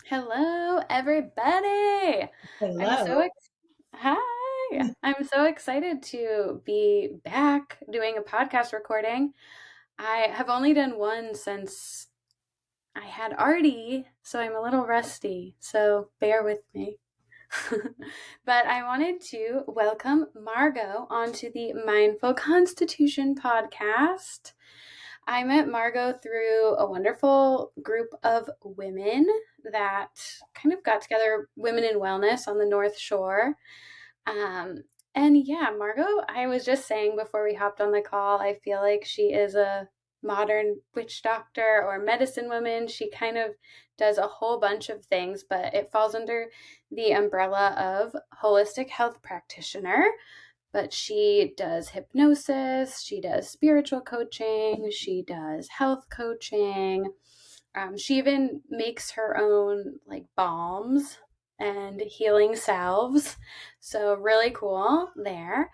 Hello, everybody. I'm so Hello. ex- Hi. I'm so excited to be back doing a podcast recording. I have only done one since I had Artie, so I'm a little rusty. So bear with me. But I wanted to welcome Margot onto the Mindful Constitution podcast. I met Margot through a wonderful group of women that kind of got together, women in wellness on the North Shore. Um, and yeah, Margot, I was just saying before we hopped on the call, I feel like she is a modern witch doctor or medicine woman. She kind of does a whole bunch of things, but it falls under the umbrella of holistic health practitioner. But she does hypnosis, she does spiritual coaching, she does health coaching. She even makes her own like balms and healing salves. So, really cool there.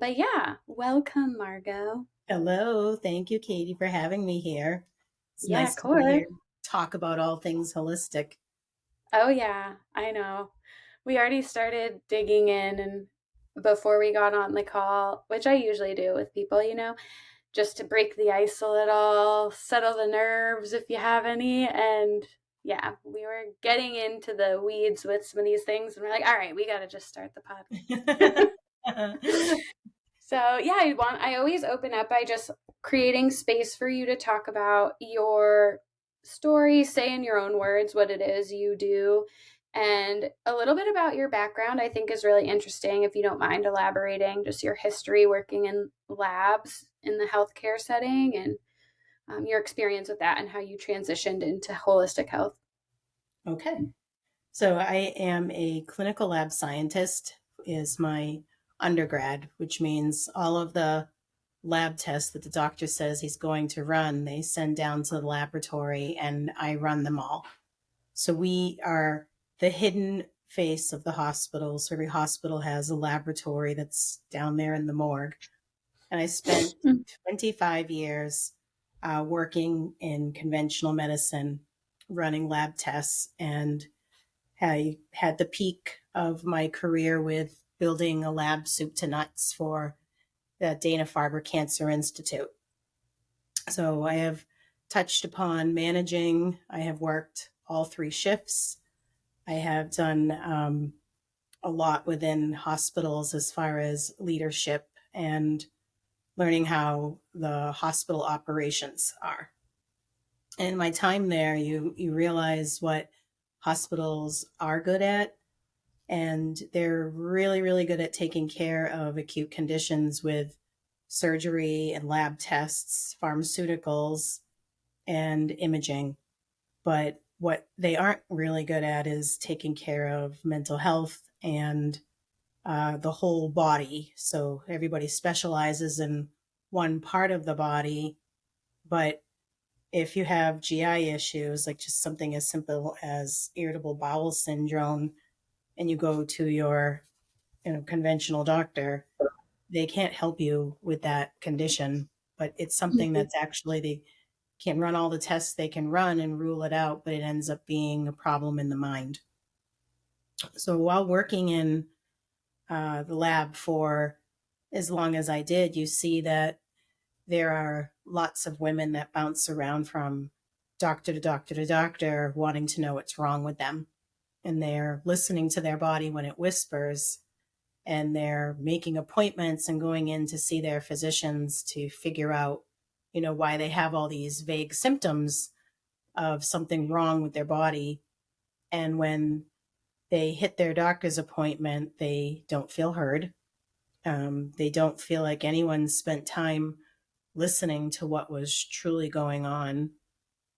But yeah, welcome, Margot. Hello. Thank you, Katie, for having me here. It's Yeah, nice of to be course. here, talk about all things holistic. Oh, yeah, I know. We already started digging in and before we got on the call, which I usually do with people, just to break the ice a little, settle the nerves if you have any. And yeah, we were getting into the weeds with some of these things, and we're like, all right, we got to just start the podcast. So yeah, I always open up by just creating space for you to talk about your story, say in your own words what it is you do, and a little bit about your background. I think is really interesting. If you don't mind elaborating, just your history working in labs in the healthcare setting and your experience with that and how you transitioned into holistic health. Okay. So I am a clinical lab scientist is my undergrad, which means all of the lab tests that the doctor says he's going to run, they send down to the laboratory and I run them all. So we are the hidden face of the hospital. So every hospital has a laboratory that's down there in the morgue. And I spent Mm. 25 years working in conventional medicine, running lab tests, and I had the peak of my career with building a lab soup to nuts for the Dana-Farber Cancer Institute. So I have touched upon managing. I have worked all three shifts. I have done a lot within hospitals as far as leadership and learning how the hospital operations are. And in my time there, you realize what hospitals are good at, and they're really, really good at taking care of acute conditions with surgery and lab tests, pharmaceuticals, and imaging. But what they aren't really good at is taking care of mental health and the whole body. So everybody specializes in one part of the body, but if you have GI issues, like just something as simple as irritable bowel syndrome, and you go to your conventional doctor, they can't help you with that condition. But it's something Mhm. that's actually they can run all the tests they can run and rule it out, but it ends up being a problem in the mind. So while working in the lab for as long as I did, you see that there are lots of women that bounce around from doctor to doctor to doctor wanting to know what's wrong with them. And they're listening to their body when it whispers, and they're making appointments and going in to see their physicians to figure out, why they have all these vague symptoms of something wrong with their body. And when they hit their doctor's appointment, they don't feel heard. They don't feel like anyone spent time listening to what was truly going on.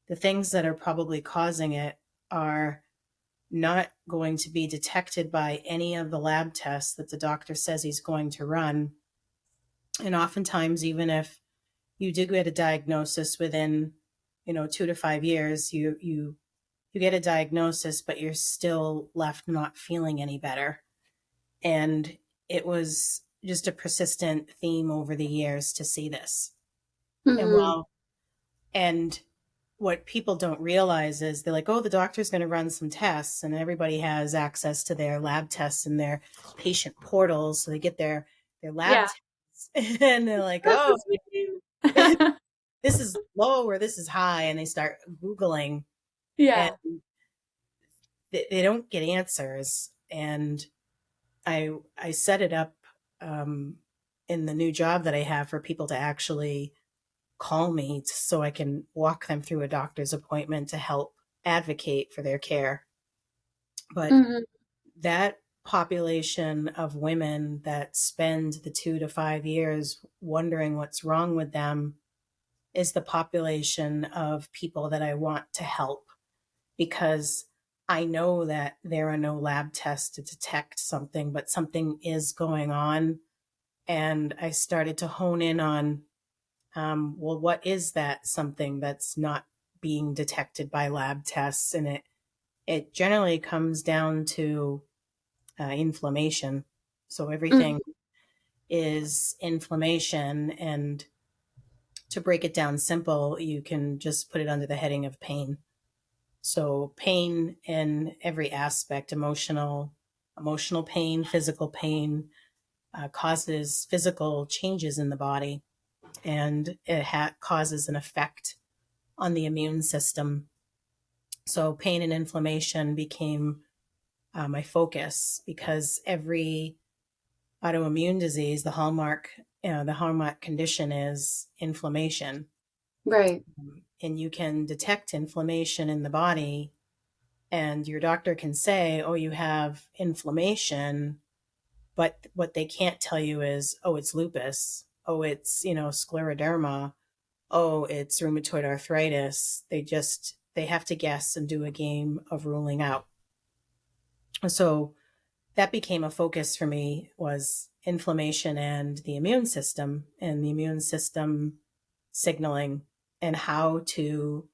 The things that are probably causing it are not going to be detected by any of the lab tests that the doctor says he's going to run. And oftentimes, even if you do get a diagnosis within, 2 to 5 years, you get a diagnosis, but you're still left not feeling any better. And it was just a persistent theme over the years to see this. And Mhm. while and what people don't realize is they're like, oh, the doctor's going to run some tests, and everybody has access to their lab tests and their patient portals. So they get their lab Yeah. tests and they're like, This oh, is me. this is low or this is high. And they start Googling and Yeah. they don't get answers. And I set it up um, in the new job that I have for people to actually call me so I can walk them through a doctor's appointment to help advocate for their care. But Mhm. that population of women that spend the 2 to 5 years wondering what's wrong with them is the population of people that I want to help, because I know that there are no lab tests to detect something, but something is going on. And I started to hone in on, well, what is that something that's not being detected by lab tests? And it generally comes down to inflammation. So everything Mhm. is inflammation. And to break it down simple, you can just put it under the heading of pain. So pain in every aspect, emotional pain, physical pain, causes physical changes in the body, and it causes an effect on the immune system. So pain and inflammation became my focus, because every autoimmune disease, the hallmark condition is inflammation. Right. And you can detect inflammation in the body, and your doctor can say, oh, you have inflammation, but what they can't tell you is, oh, it's lupus, oh, it's, scleroderma, oh, it's rheumatoid arthritis. They have to guess and do a game of ruling out. So that became a focus for me, was inflammation and the immune system, and the immune system signaling, and how to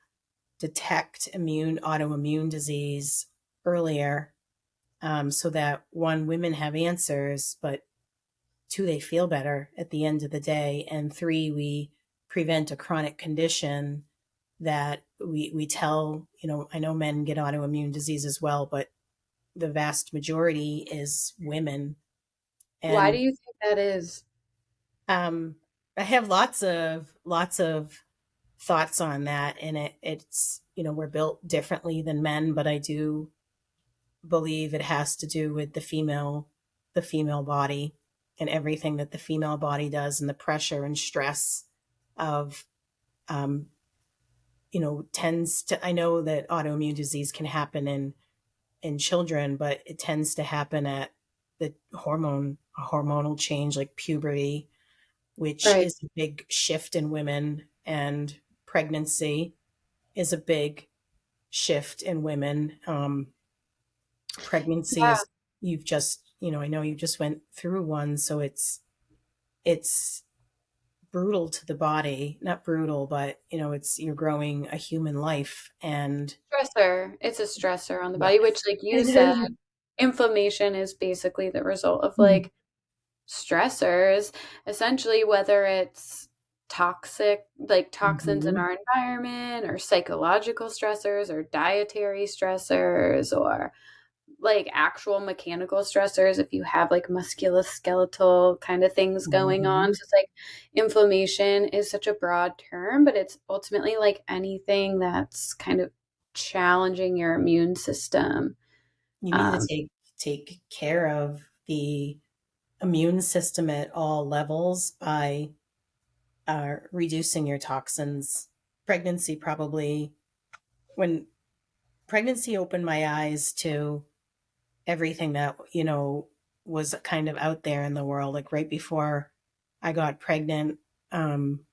detect autoimmune disease earlier, so that one, women have answers, but two, they feel better at the end of the day, and three, we prevent a chronic condition that we tell, I know men get autoimmune disease as well, but the vast majority is women. Why do And you think that is? um, I have lots of thoughts on that, and it's, we're built differently than men, but I do believe it has to do with the female body, and everything that the female body does, and the pressure and stress of, um, tends to, I know that autoimmune disease can happen in children, but it tends to happen at the hormonal change, like puberty, which Right. is a big shift in women, and pregnancy is a big shift in women. Pregnancy Yeah. is, you've just, I know you just went through one, so it's brutal to the body, not brutal, but it's, you're growing a human life. And Stressor. It's a stressor on the body, which, yes. like you said, inflammation is basically the result of Mhm. like stressors, essentially, whether it's toxic, like toxins in Mhm. our environment, or psychological stressors, or dietary stressors, or like actual mechanical stressors if you have like musculoskeletal kind of things going on. Mhm. So it's like inflammation is such a broad term, but it's ultimately like anything that's kind of challenging your immune system. You need to Um, take care of the immune system at all levels by reducing your toxins. Pregnancy probably, when pregnancy opened my eyes to everything that, was kind of out there in the world. Like right before I got pregnant, um,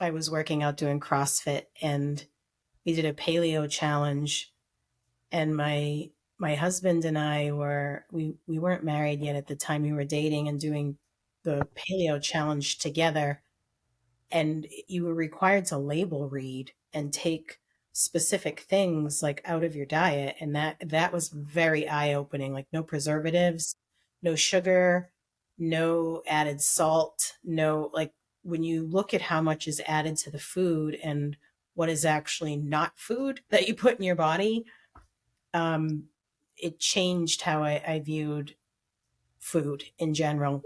I was working out doing CrossFit, and we did a paleo challenge. And my husband and I we weren't married yet at the time. We were dating and doing the paleo challenge together, and you were required to label read and take specific things like out of your diet, and that was very eye opening. Like no preservatives, no sugar, no added salt, no, like when you look at how much is added to the food and what is actually not food that you put in your body, um, it changed how I viewed food in general.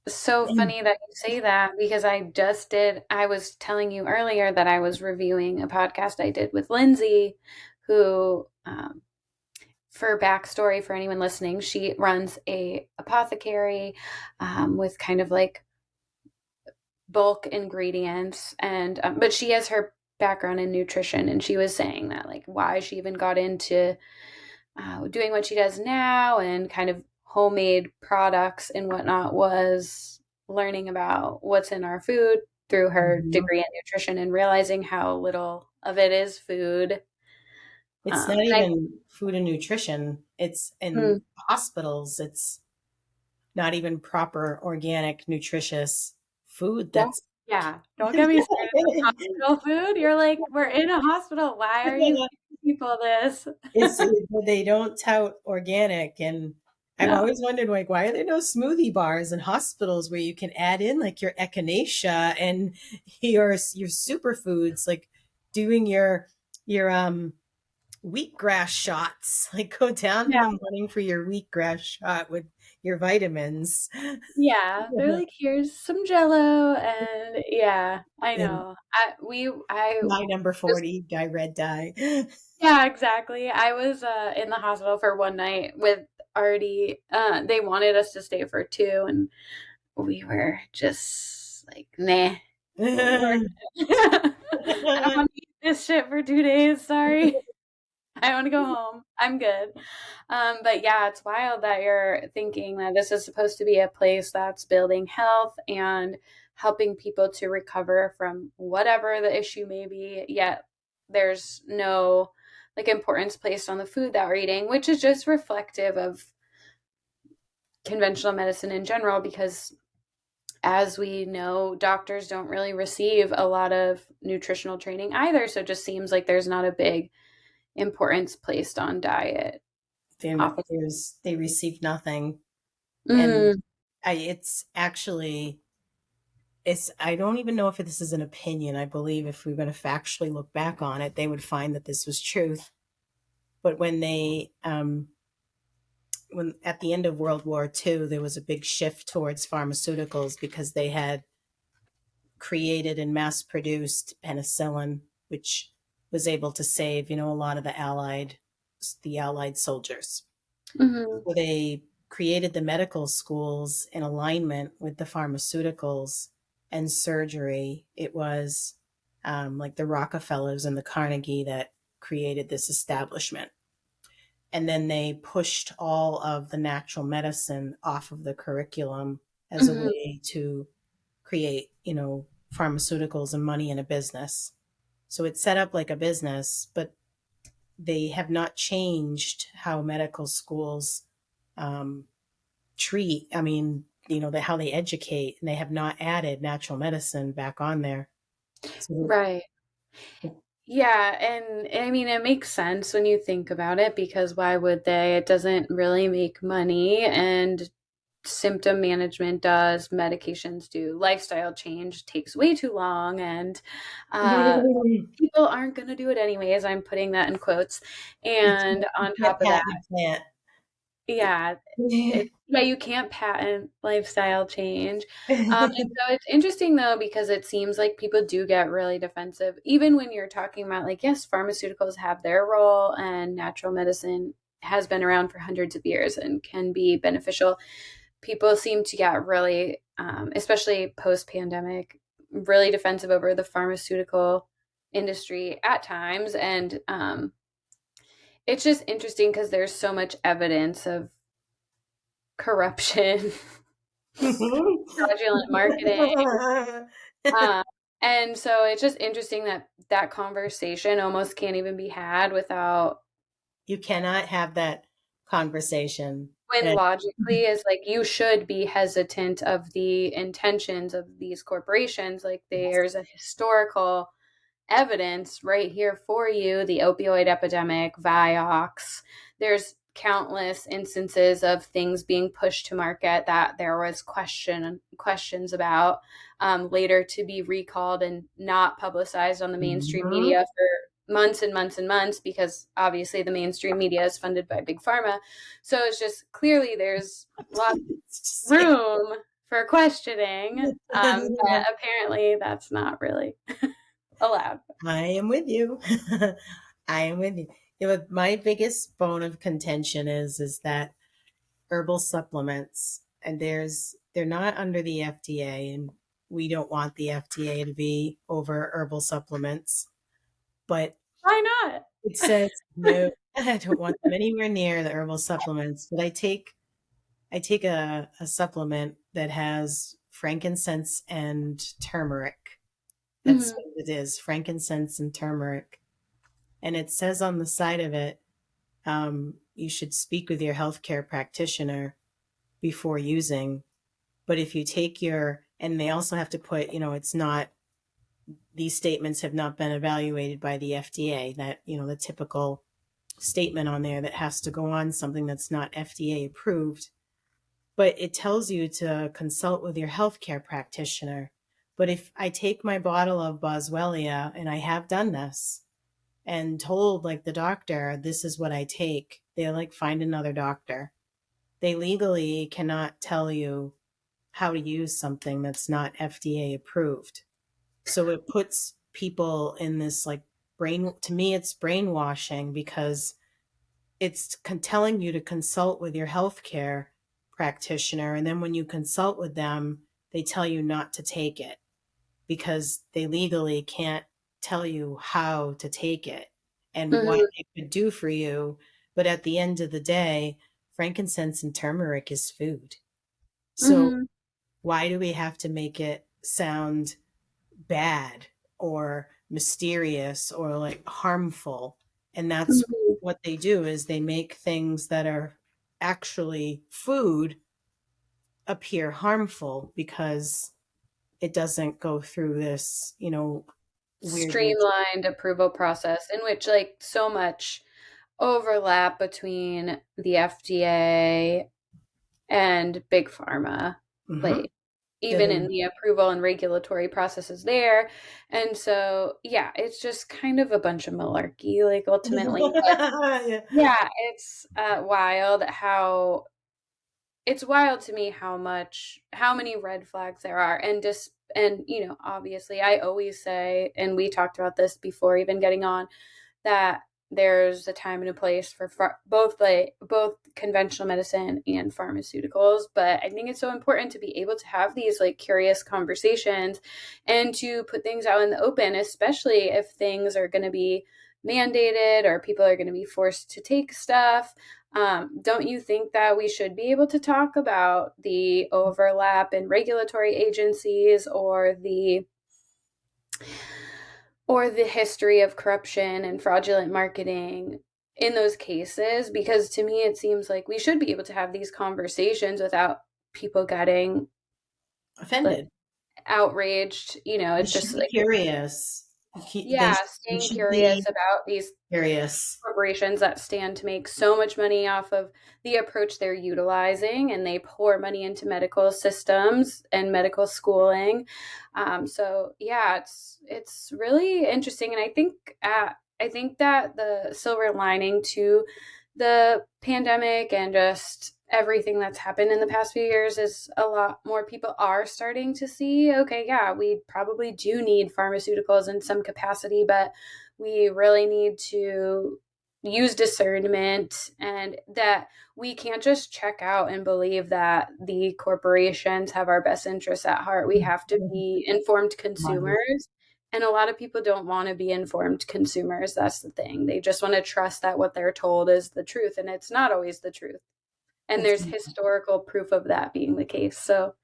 It's so funny that you say that because I was telling you earlier that I was reviewing a podcast I did with Lindsay, who, for backstory for anyone listening, she runs a apothecary with kind of like bulk ingredients, and but she has her background in nutrition, and she was saying that like why she even got into doing what she does now and kind of homemade products and whatnot was learning about what's in our food through her Mhm. degree in nutrition and realizing how little of it is food. It's not And even food and nutrition. It's in I, hospitals. It's not even proper, organic, nutritious food. don't, That's yeah, don't get me started on hospital food. You're like, we're in a hospital. Why are you feeding people this? it's they don't tout organic, and I've No. always wondered like why are there no smoothie bars in hospitals where you can add in like your echinacea and your superfoods, like doing your wheatgrass shots, like go down in Yeah. the morning for your wheatgrass shot with your vitamins. Yeah. They're like, here's some jello. And yeah, I And know. I my number was, 40 dye red dye. yeah, exactly. I was in the hospital for one night with Artie. They wanted us to stay for two, and we were just like, nah. We're I don't want to eat this shit for 2 days. Sorry. I want to go home. I'm good. But yeah, it's wild that you're thinking that this is supposed to be a place that's building health and helping people to recover from whatever the issue may be, yet there's no like importance placed on the food that we're eating, which is just reflective of conventional medicine in general because as we know, doctors don't really receive a lot of nutritional training either, so it just seems like there's not a big importance placed on diet often. They receive nothing. And Mm, it's actually, it's, I don't even know if this is an opinion. I believe if we were going to factually look back on it, they would find that this was truth. But when at the end of World War II, there was a big shift towards pharmaceuticals because they had created and mass produced penicillin, which was able to save, a lot of the allied soldiers. mhm, So they created the medical schools in alignment with the pharmaceuticals and surgery. It was like the Rockefellers and the Carnegie that created this establishment. And then they pushed all of the natural medicine off of the curriculum as a mhm. way to create, pharmaceuticals and money in a business. So it's set up like a business, but they have not changed how medical schools um, treat. I mean, how they educate, and they have not added natural medicine back on there. So, Right. Yeah, and I mean, it makes sense when you think about it because why would they? It doesn't really make money, and symptom management does, medications do, lifestyle change takes way too long, and uh, you people aren't going to do it anyways. I'm putting that in quotes. And you on can't top of that, patent plant. yeah, yeah, you can't patent lifestyle change. And so it's interesting though because it seems like people do get really defensive, even when you're talking about like, yes, pharmaceuticals have their role and natural medicine has been around for hundreds of years and can be beneficial. People seem to get really, especially post pandemic, really defensive over the pharmaceutical industry at times. And it's just interesting because there's so much evidence of corruption, fraudulent marketing. Uh, and so it's just interesting that that conversation almost can't even be had without You cannot have that conversation. when And logically is like you should be hesitant of the intentions of these corporations. Like there's a historical evidence right here for you, the opioid epidemic, Vioxx. There's countless instances of things being pushed to market that there was questions about, later to be recalled and not publicized on the mainstream Mhm. media for months and months and months, because obviously the mainstream media is funded by big pharma. So it's just clearly there's lots It's just of like room for questioning, but apparently that's not really allowed. I am with you. I am with you. My biggest bone of contention is that herbal supplements, and they're not under the FDA, and we don't want the FDA to be over herbal supplements, but Why not? it says no. I don't want them anywhere near the herbal supplements. But I take a supplement that has frankincense and turmeric. That's Mhm. what it is, frankincense and turmeric. And it says on the side of it, you should speak with your healthcare practitioner before using. But if you take and they also have to put, it's not, these statements have not been evaluated by the FDA, that, the typical statement on there that has to go on something that's not FDA approved. But it tells you to consult with your healthcare practitioner. But if I take my bottle of Boswellia, and I have done this, and told like the doctor, this is what I take, they're like, find another doctor. They legally cannot tell you how to use something that's not FDA approved. So it puts people in this like to me, it's brainwashing, because it's telling you to consult with your healthcare practitioner. And then when you consult with them, they tell you not to take it because they legally can't tell you how to take it and what Mhm. it could do for you. But at the end of the day, frankincense and turmeric is food. So Mhm. why do we have to make it sound bad or mysterious or like harmful? And that's Mhm. what they do, is they make things that are actually food appear harmful because it doesn't go through this, weird Streamlined approval process in which, like, so much overlap between the FDA and big pharma, mm-hmm. like, even in Then the approval and regulatory processes there. And so, yeah, it's just kind of a bunch of malarkey, like, ultimately. But yeah. yeah, it's it's wild to me how many red flags there are. And obviously I always say, and we talked about this before even getting on, that there's a time and a place for both conventional medicine and pharmaceuticals. But I think it's so important to be able to have these like curious conversations and to put things out in the open, especially if things are going to be mandated or people are going to be forced to take stuff. Don't you think that we should be able to talk about the overlap in regulatory agencies, or the history of corruption and fraudulent marketing in those cases? Because to me it seems like we should be able to have these conversations without people getting like Offended. outraged. You It's should just be like, curious. yeah, They staying should curious be about these curious. corporations that stand to make so much money off of the approach they're utilizing, and they pour money into medical systems and medical schooling. So yeah, it's really interesting, and I think that the silver lining to the pandemic and just everything that's happened in the past few years is a lot more people are starting to see, okay, yeah, we probably do need pharmaceuticals in some capacity, but we really need to use discernment, and that we can't just check out and believe that the corporations have our best interests at heart. We have to be informed consumers. And a lot of people don't want to be informed consumers. That's the thing. They just want to trust that what they're told is the truth, and it's not always the truth. And It's there's historical proof of that being the case. So,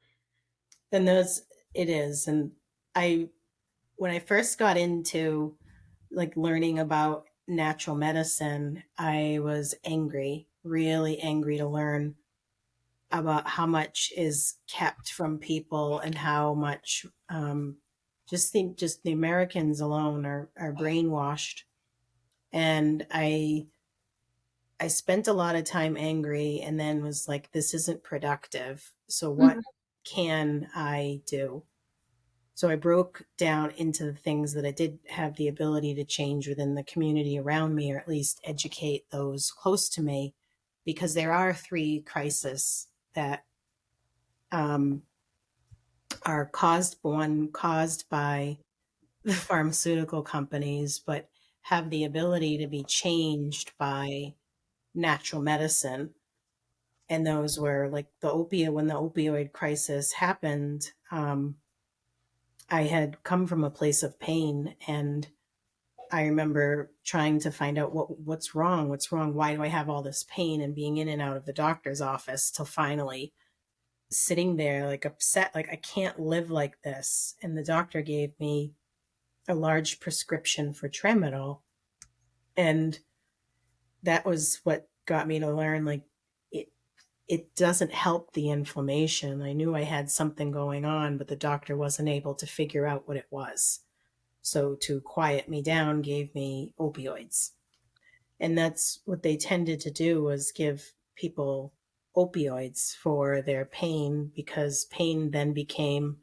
and those it is. And I when I first got into like learning about natural medicine, I was angry, really angry to learn about how much is kept from people and how much just the Americans alone are brainwashed. And I spent a lot of time angry and then was like, this isn't productive. So what Mhm. can I do? So I broke down into the things that I did have the ability to change within the community around me, or at least educate those close to me, because there are three crises that um, are caused by the pharmaceutical companies, but have the ability to be changed by natural medicine. And those were like when the opioid crisis happened, I had come from a place of pain, and I remember trying to find out what's wrong, why do I have all this pain, and being in and out of the doctor's office till finally sitting there like upset, like I can't live like this. And the doctor gave me a large prescription for tramadol, and that was what got me to learn like it it doesn't help the inflammation. I knew I had something going on, but the doctor wasn't able to figure out what it was. So to quiet me down, gave me opioids. And that's what they tended to do, was give people opioids for their pain, because pain then became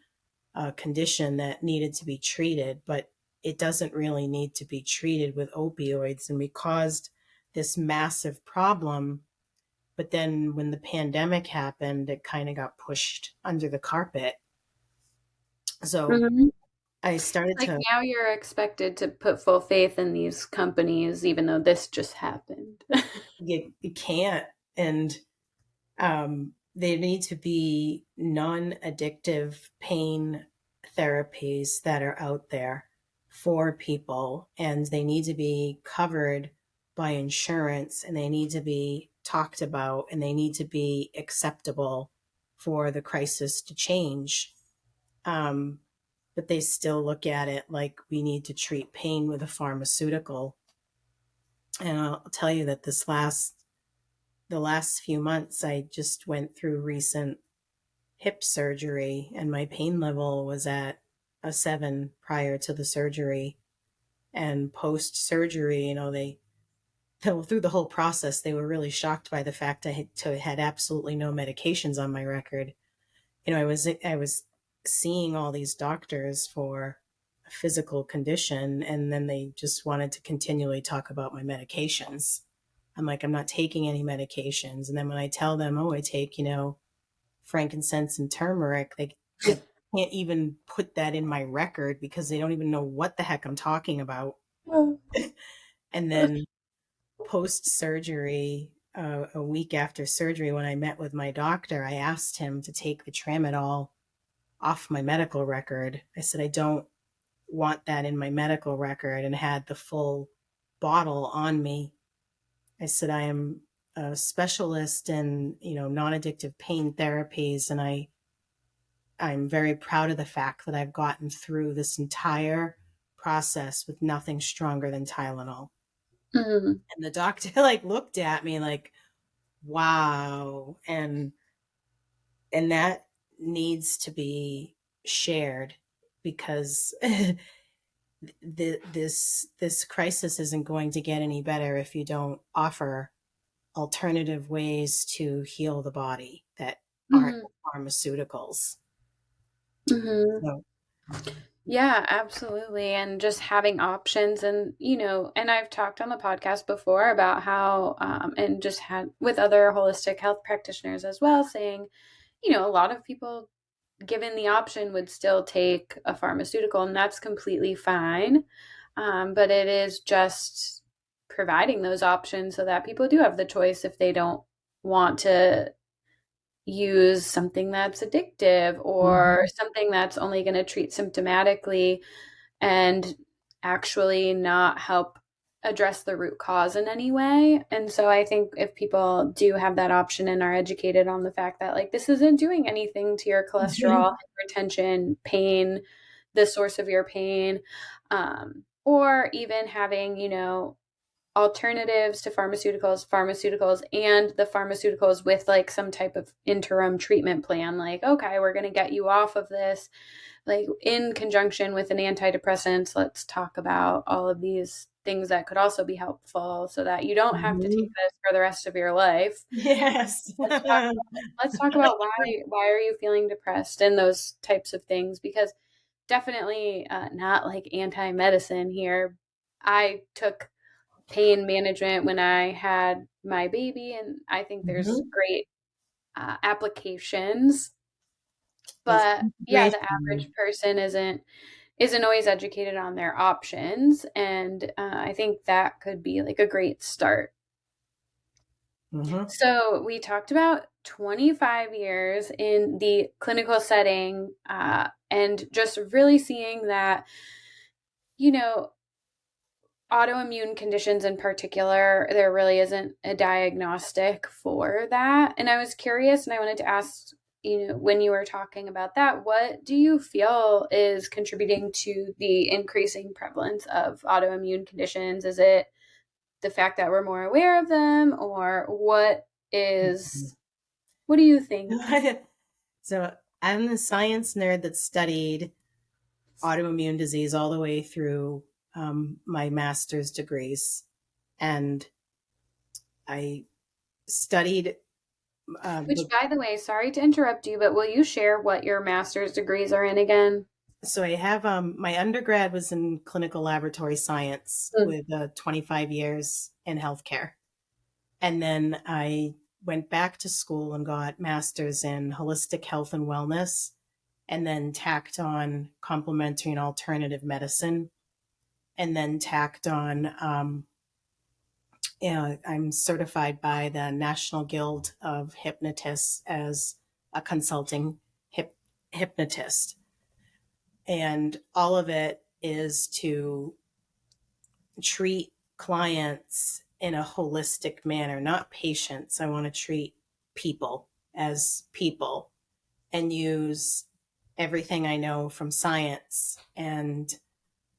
a condition that needed to be treated, but it doesn't really need to be treated with opioids. And we caused this massive problem. But then when the pandemic happened, it kind of got pushed under the carpet. So Mhm. I started Like to, now you're expected to put full faith in these companies, even though this just happened. you can't. And there need to be non addictive pain therapies that are out there for people, and they need to be covered by insurance, and they need to be talked about, and they need to be acceptable for the crisis to change. Um, but they still look at it like we need to treat pain with a pharmaceutical. And I'll tell you that the last few months, I just went through recent hip surgery, and my pain level was at a 7 prior to the surgery. And post surgery, they through the whole process, they were really shocked by the fact had absolutely no medications on my record. I was seeing all these doctors for a physical condition, and then they just wanted to continually talk about my medications. I'm like, I'm not taking any medications. And then when I tell them, oh, I take, frankincense and turmeric, they can't even put that in my record because they don't even know what the heck I'm talking about. And then post surgery, a week after surgery, when I met with my doctor, I asked him to take the tramadol off my medical record. I said, I don't want that in my medical record, and had the full bottle on me. I said, I am a specialist in, non-addictive pain therapies, and I'm very proud of the fact that I've gotten through this entire process with nothing stronger than Tylenol. Mhm. And the doctor like looked at me like, wow. And that needs to be shared, because this crisis isn't going to get any better if you don't offer alternative ways to heal the body that aren't Mhm. pharmaceuticals. Mhm. So, Yeah, absolutely. And just having options and I've talked on the podcast before about how, and just had with other holistic health practitioners as well, saying, a lot of people given the option would still take a pharmaceutical, and that's completely fine. But it is just providing those options so that people do have the choice if they don't want to use something that's addictive or mhm. something that's only going to treat symptomatically and actually not help address the root cause in any way. And so I think if people do have that option and are educated on the fact that like this isn't doing anything to your cholesterol, hypertension, pain, the source of your pain, or even having, alternatives to pharmaceuticals, and the pharmaceuticals with like some type of interim treatment plan. Like, okay, we're going to get you off of this, like in conjunction with an antidepressant. Let's talk about all of these things that could also be helpful so that you don't have to take Mhm. this for the rest of your life. Yes. Let's talk about why are you feeling depressed and those types of things, because definitely not like anti-medicine here. I took pain management when I had my baby, and I think there's Mhm. great applications. There's But yeah, the average integration. person isn't always educated on their options, and I think that could be like a great start. Mhm. So we talked about 25 years in the clinical setting, and just really seeing that, you know, autoimmune conditions in particular, there really isn't a diagnostic for that. And I was curious and I wanted to ask, when you were talking about that, what do you feel is contributing to the increasing prevalence of autoimmune conditions? Is it the fact that we're more aware of them, or what do you think? So I'm the science nerd that studied autoimmune disease all the way through my master's degrees. And I studied, Which, by the way, sorry to interrupt you, but will you share what your master's degrees are in again? so I have my undergrad was in clinical laboratory science Mm. with 25 years in healthcare. And then I went back to school and got master's in holistic health and wellness, and then tacked on complementary and alternative medicine, and then tacked on I'm certified by the National Guild of Hypnotists as a consulting hypnotist. And all of it is to treat clients in a holistic manner, not patients. I want to treat people as people and use everything I know from science and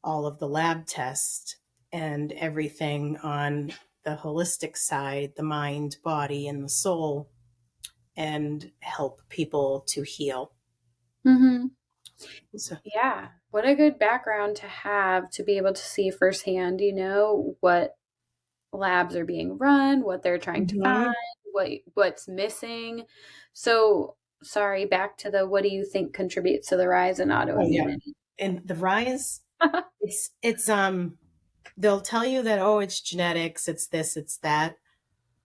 all of the lab tests and everything on the holistic side, the mind, body, and the soul, and help people to heal. Mm-hmm. So, Yeah, what a good background to have to be able to see firsthand, what labs are being run, what they're trying to find, mhm. what's missing. So, sorry, back to the what do you think contributes to the rise in Oh yeah, autoimmunity? and the rise, it's they'll tell you that, oh, it's genetics, it's this, it's that,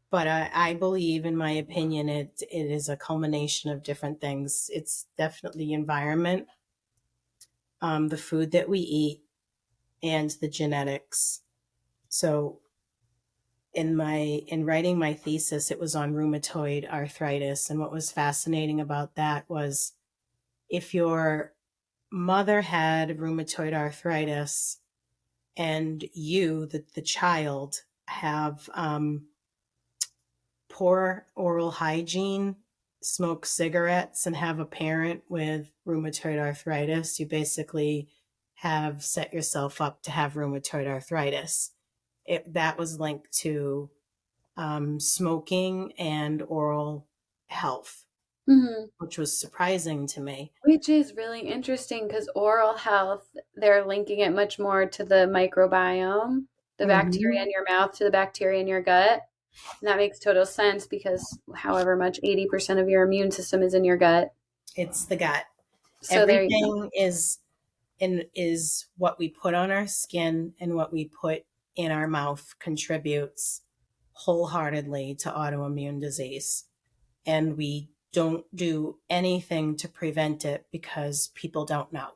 but I believe, in my opinion, it is a culmination of different things. It's definitely environment, the food that we eat, and the genetics. So in writing my thesis, it was on rheumatoid arthritis, and what was fascinating about that was, if your mother had rheumatoid arthritis and you, the child, have poor oral hygiene, smoke cigarettes, and have a parent with rheumatoid arthritis, you basically have set yourself up to have rheumatoid arthritis. That was linked to smoking and oral health, Hmm. which was surprising to me. Which is really interesting because oral health, they're linking it much more to the microbiome, the bacteria Mm-hmm. in your mouth to the bacteria in your gut. And that makes total sense because however much 80% of your immune system is in your gut. It's the gut. So there you go. Everything is what we put on our skin and what we put in our mouth contributes wholeheartedly to autoimmune disease. And we don't do anything to prevent it because people don't know.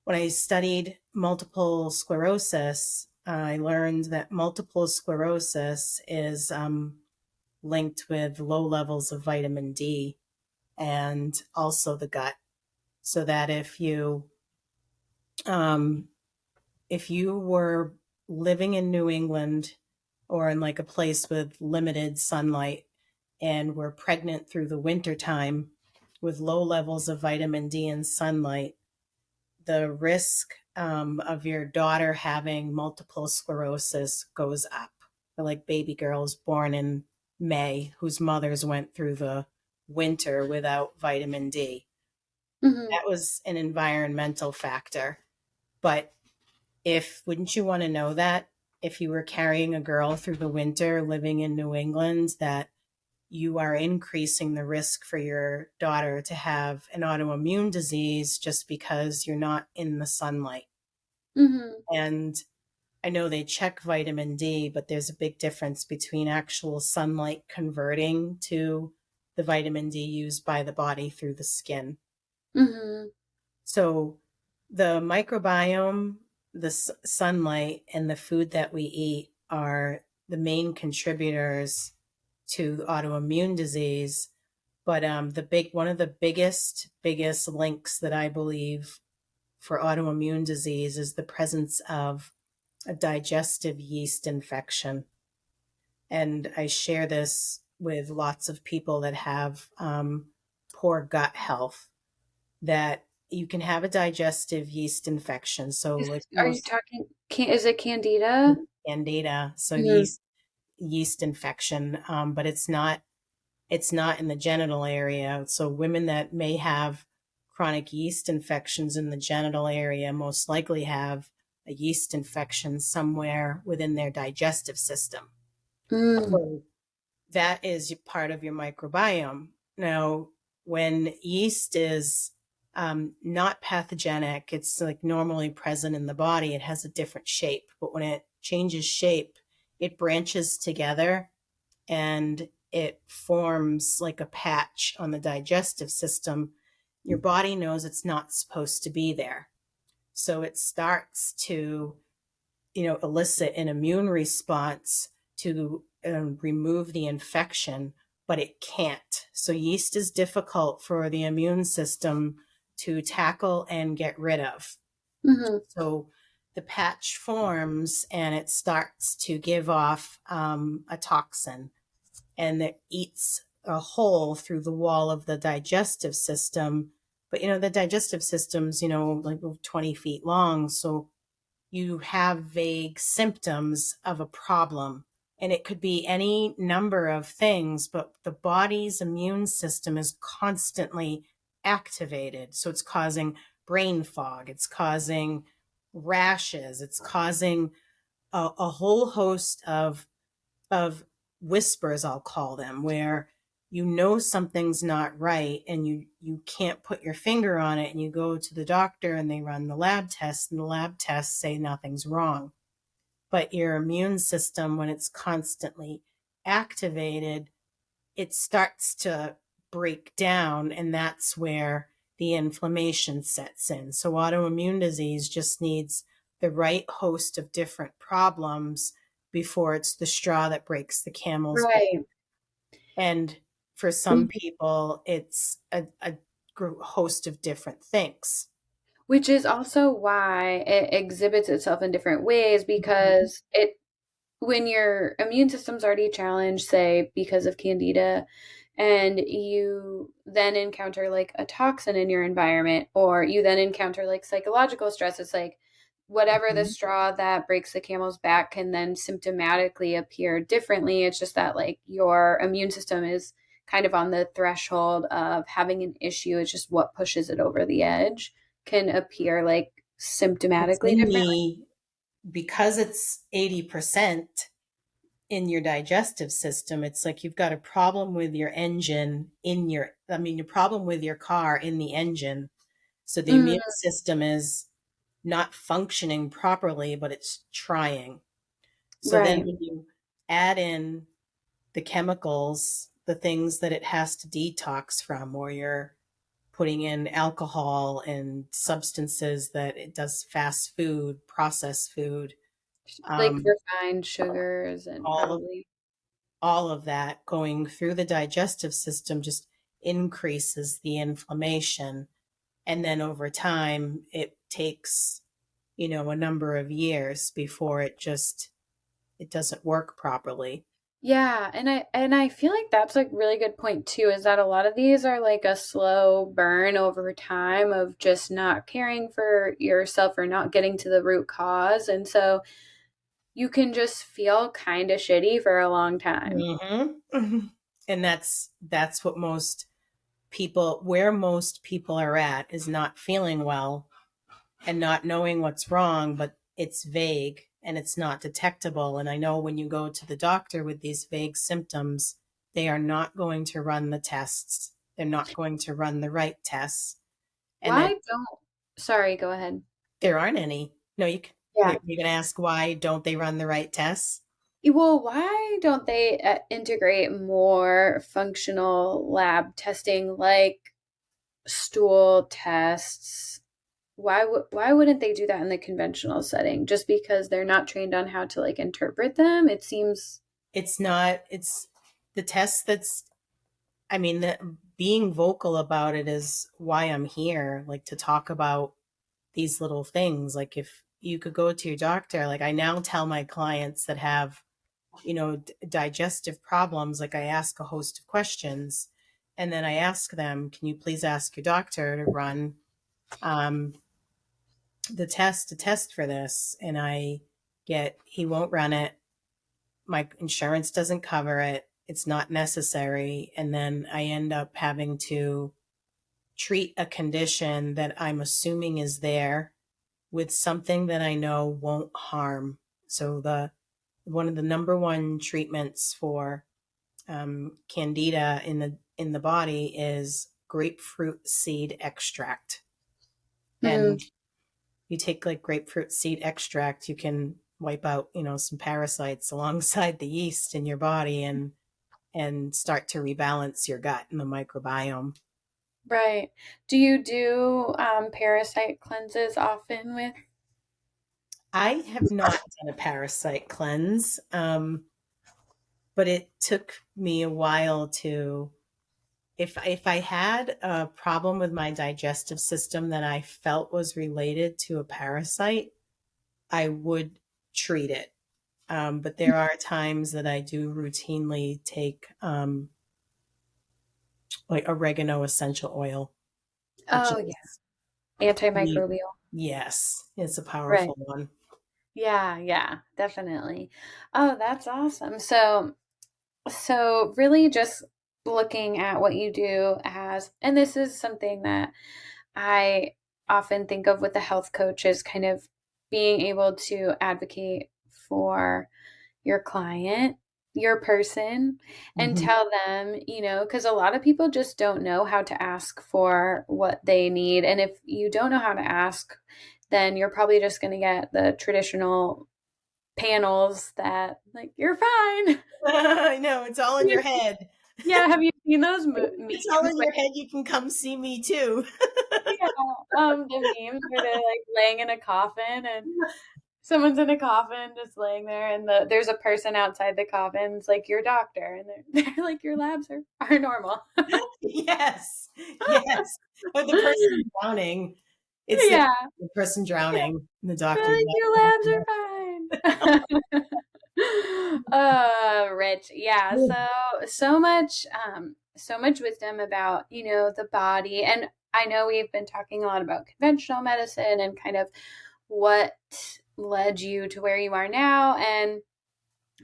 When I studied multiple sclerosis, I learned that multiple sclerosis is linked with low levels of vitamin D and also the gut. So that um, if you were living in New England or in like a place with limited sunlight and were pregnant through the winter time with low levels of vitamin D and sunlight, the risk of your daughter having multiple sclerosis goes up. For like baby girls born in May whose mothers went through the winter without vitamin D. Hmm. That was an environmental factor. But if, wouldn't you want to know that? if you were carrying a girl through the winter living in New England, that you are increasing the risk for your daughter to have an autoimmune disease just because you're not in the sunlight. Mhm. And I know they check vitamin D, but there's a big difference between actual sunlight converting to the vitamin D used by the body through the skin. Mhm. So the microbiome, the sunlight, and the food that we eat are the main contributors to autoimmune disease. But one of the biggest links that I believe for autoimmune disease is the presence of a digestive yeast infection. And I share this with lots of people that have poor gut health, that you can have a digestive yeast infection. So, like Are you most talking is it candida? candida, so Mhm. yeast infection, but it's not in the genital area. So, women that may have chronic yeast infections in the genital area most likely have a yeast infection somewhere within their digestive system. Mm. So that is part of your microbiome. Now, when yeast is not pathogenic, it's like normally present in the body, it has a different shape. But when it changes shape, it branches together and it forms like a patch on the digestive system. Your body knows it's not supposed to be there. So it starts to elicit an immune response to remove the infection, but it can't. So yeast is difficult for the immune system to tackle and get rid of. Mhm. So the patch forms and it starts to give off a toxin, and it eats a hole through the wall of the digestive system. But the digestive system's like 20 feet long, so you have vague symptoms of a problem. And it could be any number of things, but the body's immune system is constantly activated. So it's causing brain fog, it's causing rashes, it's causing a whole host of whispers, I'll call them, where something's not right and you can't put your finger on it, and you go to the doctor and they run the lab tests and the lab tests say nothing's wrong. But your immune system, when it's constantly activated, it starts to break down, and that's where the inflammation sets in. So autoimmune disease just needs the right host of different problems before it's the straw that breaks the camel's back. Right. And for some people, it's a host of different things. Which is also why it exhibits itself in different ways, Mhm. because when your immune system's already challenged, say because of candida, and you then encounter like a toxin in your environment, or you then encounter like psychological stress, it's like whatever the Mhm. straw that breaks the camel's back can then symptomatically appear differently. It's just that like your immune system is kind of on the threshold of having an issue. It's just what pushes it over the edge can appear like It's symptomatically in differently. because it's 80% in your digestive system. It's like you've got a problem with your engine your problem with your car in the engine. So the Mm, immune system is not functioning properly, but it's trying. So then right. when you add in the chemicals, the things that it has to detox from, or you're putting in alcohol and substances that it does fast food, processed food, Like um, refined sugars and all of probably all of that going through the digestive system just increases the inflammation. And then over time, it takes, a number of years before it doesn't work properly. yeah, and I feel like that's a really good point too, is that a lot of these are like a slow burn over time of just not caring for yourself or not getting to the root cause. And so you can just feel kind of shitty for a long time. Mm-hmm. And that's what where most people are at, is not feeling well and not knowing what's wrong, but it's vague and it's not detectable. And I know when you go to the doctor with these vague symptoms, they are not going to run the tests. They're not going to run the right tests. And then Why don't sorry, go ahead. there aren't any. No, you can, Yeah. you're going to ask why don't they run the right tests? Well, why don't they integrate more functional lab testing like stool tests? Why wouldn't they do that in the conventional setting? Just because they're not trained on how to like interpret them? It seems It's not, it's the test that's, I mean, being vocal about it is why I'm here, like to talk about these little things. Like if you could go to your doctor, like I now tell my clients that have, digestive problems, like I ask a host of questions and then I ask them, can you please ask your doctor to run um, to test for this? And he won't run it. My insurance doesn't cover it. It's not necessary. And then I end up having to treat a condition that I'm assuming is there with something that I know won't harm. So one of the number one treatments for candida in the body is grapefruit seed extract. mm, And you take like grapefruit seed extract, you can wipe out, some parasites alongside the yeast in your body and start to rebalance your gut and the microbiome. right. Do you do parasite cleanses often with? I have not done a parasite cleanse, but it took me a while to if I had a problem with my digestive system that I felt was related to a parasite, I would treat it. But there are times that I do routinely take like oregano essential oil, which Oh, yeah. is Antimicrobial. yes, it's a Right. powerful one. Yeah, yeah, definitely. Oh, that's awesome. So really just looking at what you do as, and this is something that I often think of with the health coach is kind of being able to advocate for your client, your person, and Hmm. tell them, because a lot of people just don't know how to ask for what they need. And if you don't know how to ask, then you're probably just going to get the traditional panels that, like, you're fine. I know it's all in your head. Yeah, have you seen those It's all memes in where your head. You can come see me too. yeah, the memes where they're, like, laying in a coffin and someone's in a coffin just laying there and there's a person outside the coffin, it's like, "Your doctor," and they're like, "Your labs are normal." Yes, yes. Or the person drowning. It's Yeah, the person yeah, drowning. And the they're doctor's like, "Your labs like, are fine." Rich. Yeah, so much wisdom about, the body, and I know we've been talking a lot about conventional medicine and kind of what led you to where you are now, and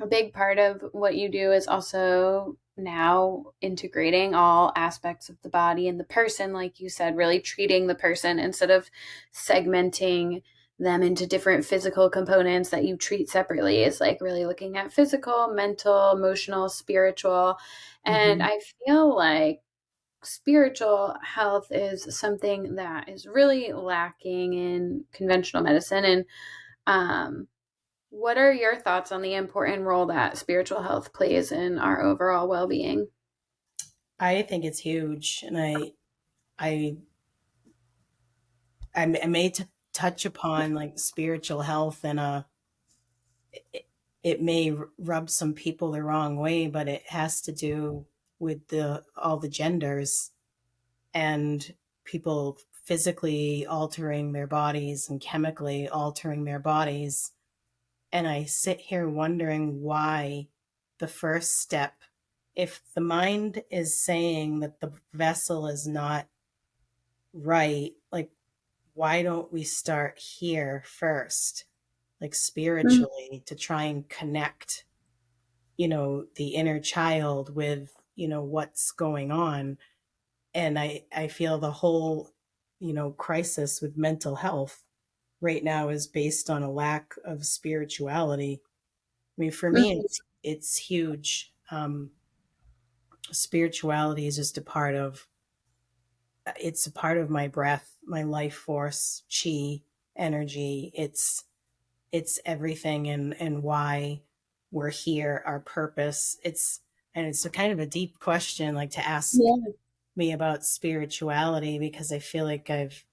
a big part of what you do is also now integrating all aspects of the body and the person, like you said, really treating the person instead of segmenting them into different physical components that you treat separately. Is like really looking at physical, mental, emotional, spiritual. And Mhm. I feel like spiritual health is something that is really lacking in conventional medicine. And what are your thoughts on the important role that spiritual health plays in our overall well-being? I think it's huge, and I, I may touch upon like spiritual health, and it, it may rub some people the wrong way, but it has to do with the all the genders and people physically altering their bodies and chemically altering their bodies. And I sit here wondering why the first step, if the mind is saying that the vessel is not right, like, why don't we start here first, like Mm, spiritually, to try and connect, the inner child with, what's going on? And I feel the whole, crisis with mental health right now is based on a lack of spirituality. I mean, for me, Mhm. it's huge. Spirituality is just a part of it's a part of my breath, my life force, chi, energy. It's everything, and why we're here, our purpose. It's a kind of a deep question, like to ask Yeah. me about spirituality, because I feel like I've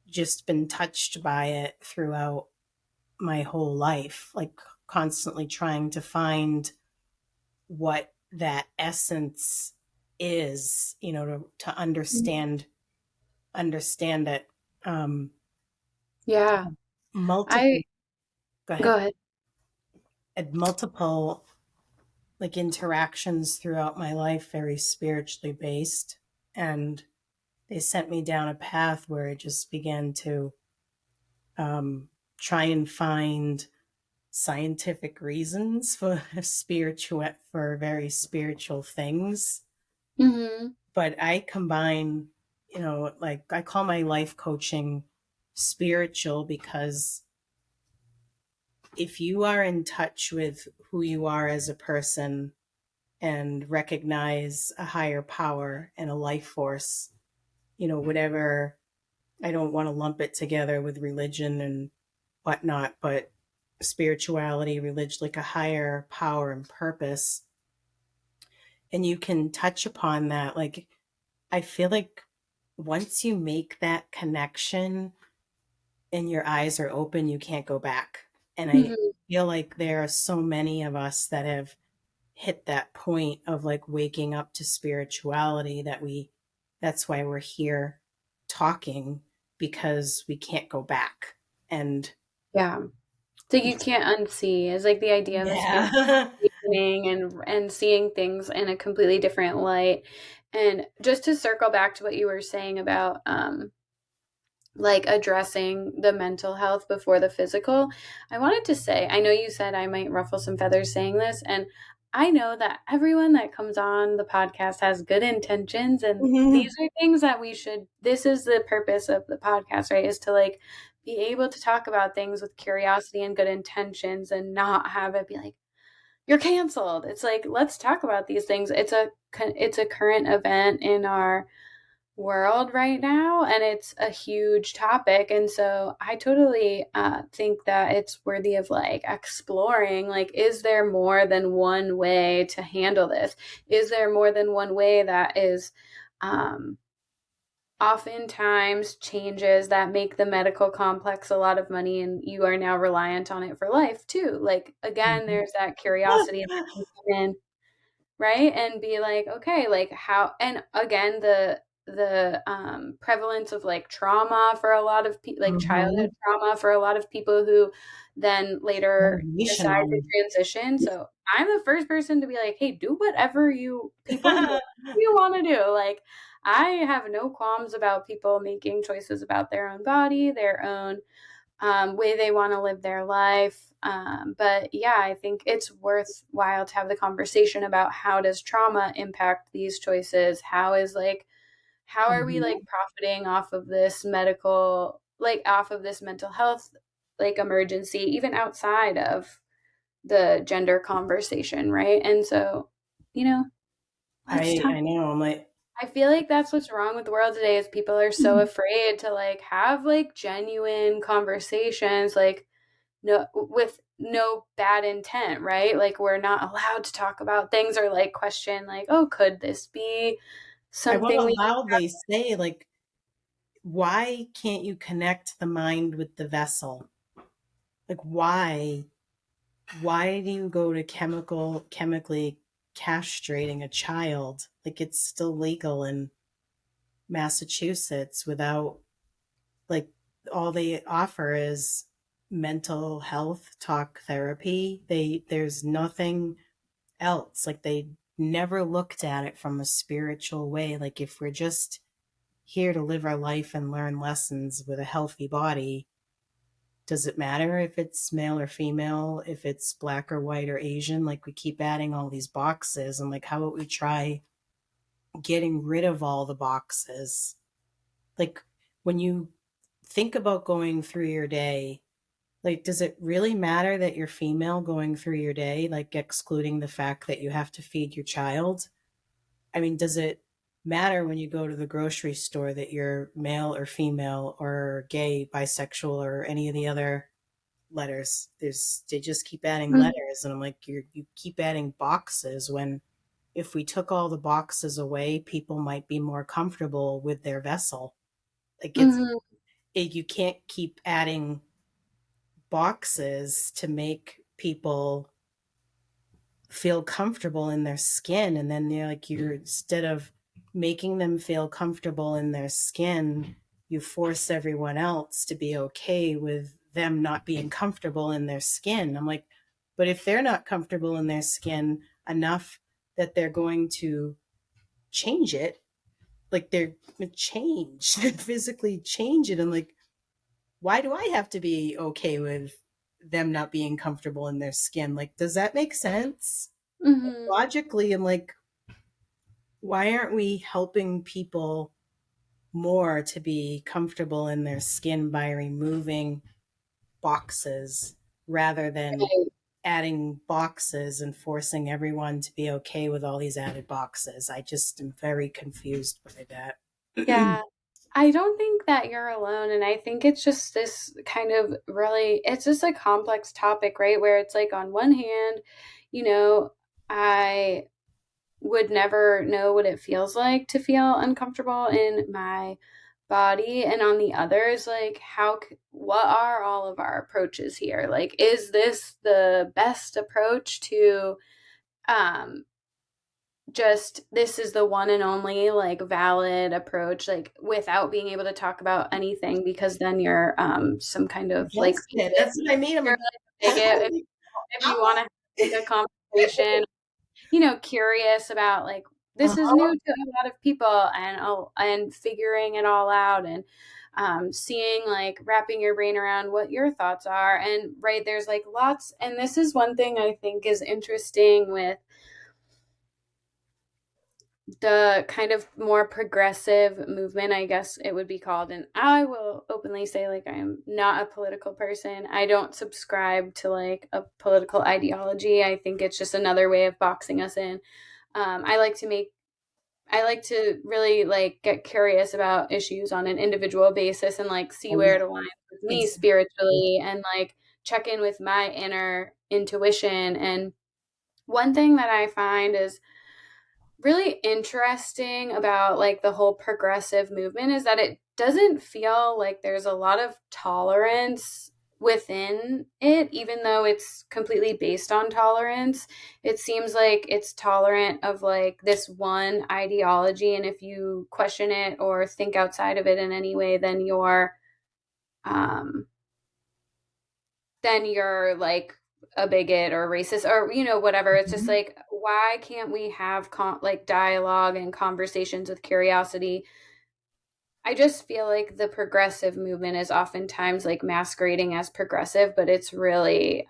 just been touched by it throughout my whole life, like constantly trying to find what that essence is, to understand it. Um, Yeah. I multiple, go Go ahead. ahead. Had multiple like interactions throughout my life, very spiritually based, and they sent me down a path where I just began to try and find scientific reasons for for very spiritual things. Mhm. But I combine, like I call my life coaching spiritual, because if you are in touch with who you are as a person and recognize a higher power and a life force, whatever, I don't want to lump it together with religion and whatnot, but spirituality, religion, like a higher power and purpose. And you can touch upon that. Like, I feel like once you make that connection and your eyes are open, you can't go back. And I Mhm. feel like there are so many of us that have hit that point of like waking up to spirituality, that's why we're here talking, because we can't go back. And Yeah. So you can't unsee is like the idea of a spiritual yeah. awakening and seeing things in a completely different light. And just to circle back to what you were saying about like addressing the mental health before the physical, I wanted to say, I know you said I might ruffle some feathers saying this, and I know that everyone that comes on the podcast has good intentions, and these Mhm. are things that this is the purpose of the podcast, right? Is to like be able to talk about things with curiosity and good intentions and not have it be like, you're canceled. It's like, let's talk about these things. It's a current event in our world right now, and it's a huge topic, and so I totally think that it's worthy of like exploring, like, is there more than one way to handle this? Is there more than one way that is um, oftentimes changes that make the medical complex a lot of money, and you are now reliant on it for life too? Like, again, Mhm. there's that curiosity that can come in, right? And be like, okay, like how, and again, the prevalence of like trauma for a lot of people, like childhood Mhm. trauma for a lot of people who then later decide to Generational. transition. So I'm the first person to be like, hey, do whatever you people do whatever you want to do. Like, I have no qualms about people making choices about their own body, their own way they want to live their life. But yeah, I think it's worthwhile to have the conversation about how does trauma impact these choices? How are we like Mhm. profiting off of this medical, like off of this mental health, like emergency, even outside of the gender conversation, right? And so, you know, let's talk. I know. I'm like, I feel like that's what's wrong with the world today is people are so afraid to like have like genuine conversations, like no, with no bad intent, right? Like, we're not allowed to talk about things or like question like, oh, could this be I want something we to can talk loudly say, like, why can't you connect the mind with the vessel? Like, why do you go to chemically castrating a child? Like, it's still legal in Massachusetts without, like, all they offer is mental health talk therapy. There's nothing else. Like, they never looked at it from a spiritual way. Like, if we're just here to live our life and learn lessons with a healthy body, does it matter if it's male or female, if it's black or white or Asian? Like, we keep adding all these boxes. And like, how about we try getting rid of all the boxes? Like, when you think about going through your day. Like, does it really matter that you're female going through your day, like excluding the fact that you have to feed your child? I mean, does it matter when you go to the grocery store that you're male or female or gay, bisexual, or any of the other letters? They just keep adding Mhm. letters, and I'm like, you keep adding boxes when if we took all the boxes away, people might be more comfortable with their vessel. Like Mhm. you can't keep adding boxes to make people feel comfortable in their skin, and then you're instead of making them feel comfortable in their skin, you force everyone else to be okay with them not being comfortable in their skin. I'm like, but if they're not comfortable in their skin enough that they're going to change it, like they're change physically change it, and like, why do I have to be okay with them not being comfortable in their skin? Like, does that make sense? Mhm. Logically, I'm like, why aren't we helping people more to be comfortable in their skin by removing boxes rather than Right. adding boxes and forcing everyone to be okay with all these added boxes? I just am very confused by that. Yeah. I don't think that you're alone, and I think it's just this kind of really it's just a complex topic, right? Where it's like on one hand, you know, I would never know what it feels like to feel uncomfortable in my body, and on the other is like what are all of our approaches here? Like, is this the best approach to um just this is the one and only like valid approach, like without being able to talk about anything because then you're some kind of like Against it. bigot. That's what I mean. I'm You're like, like a bigot if you want to have like a conversation, curious about like this is new uh-huh. to a lot of people, and figuring it all out, and seeing like wrapping your brain around what your thoughts are. And right, there's like lots, and this is one thing I think is interesting with the kind of more progressive movement, I guess it would be called. And I will openly say, like, I am not a political person. I don't subscribe to like a political ideology. I think it's just another way of boxing us in. I like to really like get curious about issues on an individual basis and like see Oh, where yeah, it aligns with me exactly. spiritually, and like check in with my inner intuition. And one thing that I find is really interesting about like the whole progressive movement is that it doesn't feel like there's a lot of tolerance within it, even though it's completely based on tolerance. It seems like it's tolerant of like this one ideology, and if you question it or think outside of it in any way, um then you're like a bigot or racist or whatever. It's just Mhm. like, why can't we have like dialogue and conversations with curiosity? I just feel like the progressive movement is oftentimes like masquerading as progressive, but it's really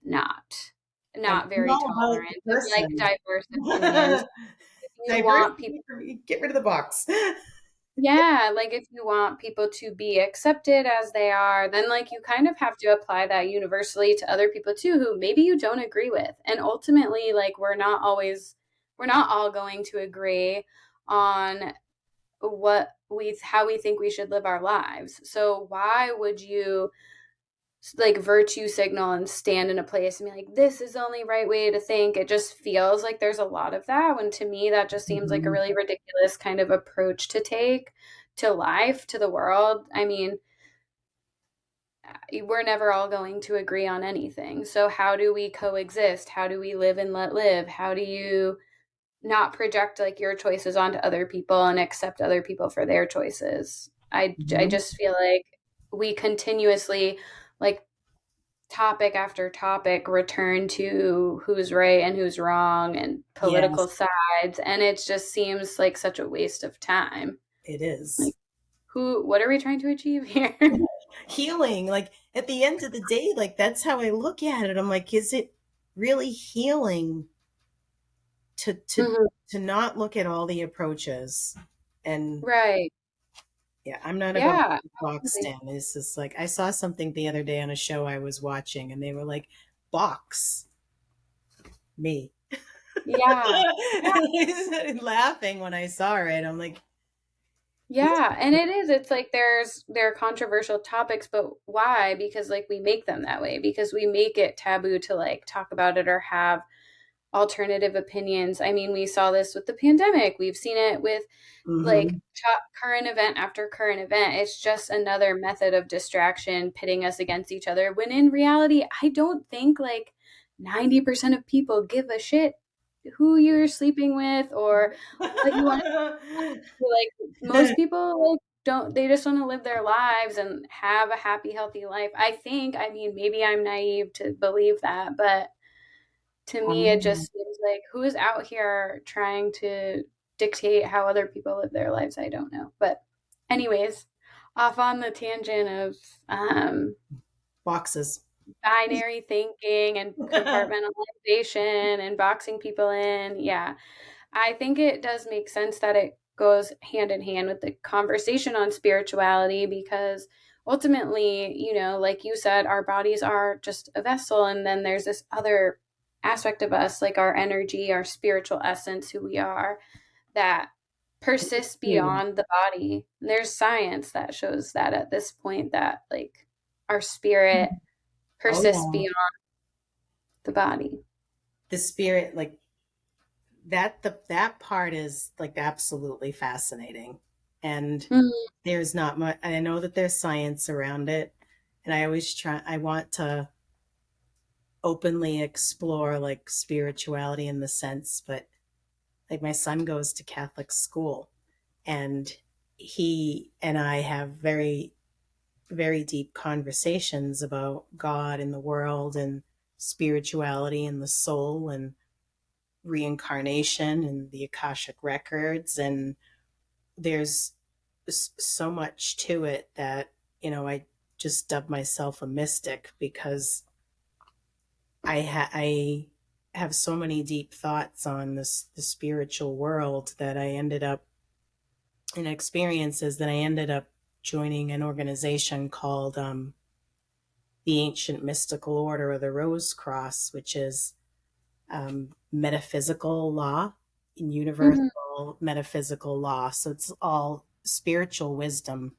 not I'm very all about tolerant the of like person. diverse opinions. If you want people Diversity for me. Get rid of the box. Yeah, like if you want people to be accepted as they are, then like you kind of have to apply that universally to other people too who maybe you don't agree with. And ultimately, like we're not all going to agree on how we think we should live our lives. So why would you like virtue signal and stand in a place and be like, this is the only right way to think? It just feels like there's a lot of that, when to me that just seems like a Mhm. really ridiculous kind of approach to take to life, to the world. I mean, we're never all going to agree on anything, so how do we coexist? How do we live and let live? How do you not project like your choices onto other people and accept other people for their choices? I Mhm. just feel like we continuously, like, topic after topic, return to who's right and who's wrong and political Yes, sides, and it just seems like such a waste of time. it Like, is. what are we trying to achieve here? Healing, like at the end of the day, like that's how I look at it. I'm like, is it really healing to to Mhm. to not look at all the approaches and Right. Yeah, I'm not about Yeah, boxed absolutely. in. It's just like I saw something the other day on a show I was watching, and they were like, "Box me," Yeah. Yeah. laughing when I saw it. I'm like, Yeah, and it is. It's like there are controversial topics, but why? Because like we make them that way because we make it taboo to like talk about it or have alternative opinions. I mean, we saw this with the pandemic. We've seen it with like mm-hmm, current event after current event. It's just another method of distraction pitting us against each other when in reality, I don't think like 90% of people give a shit who you're sleeping with or what you want to like most people like don't they just want to live their lives and have a happy healthy life. I think, I mean, maybe I'm naive to believe that, but to me it um, just seems like who is out here trying to dictate how other people live their lives. I don't know, but anyways, off on the tangent of boxes. binary thinking and compartmentalization and boxing people in. Yeah, I think it does make sense that it goes hand in hand with the conversation on spirituality because ultimately, you know, like you said, our bodies are just a vessel. And then there's this other aspect of us, like our energy, our spiritual essence, who we are, that persists You. beyond the body. And there's science that shows that at this point, that like our spirit Oh persists yeah, beyond the body. the spirit, like that part is like absolutely fascinating, and Mhm. there's not much. I know that there's science around it, and I want to openly explore like spirituality in the sense, but like my son goes to Catholic school, and he and I have very, very deep conversations about God and the world and spirituality and the soul and reincarnation and the Akashic records. And there's so much to it that, I just dubbed myself a mystic because I have so many deep thoughts on the spiritual world that I ended up in experiences that I ended up joining an organization called the Ancient Mystical Order of the Rose Cross, which is metaphysical law, Mhm. universal metaphysical law. So it's all spiritual wisdom.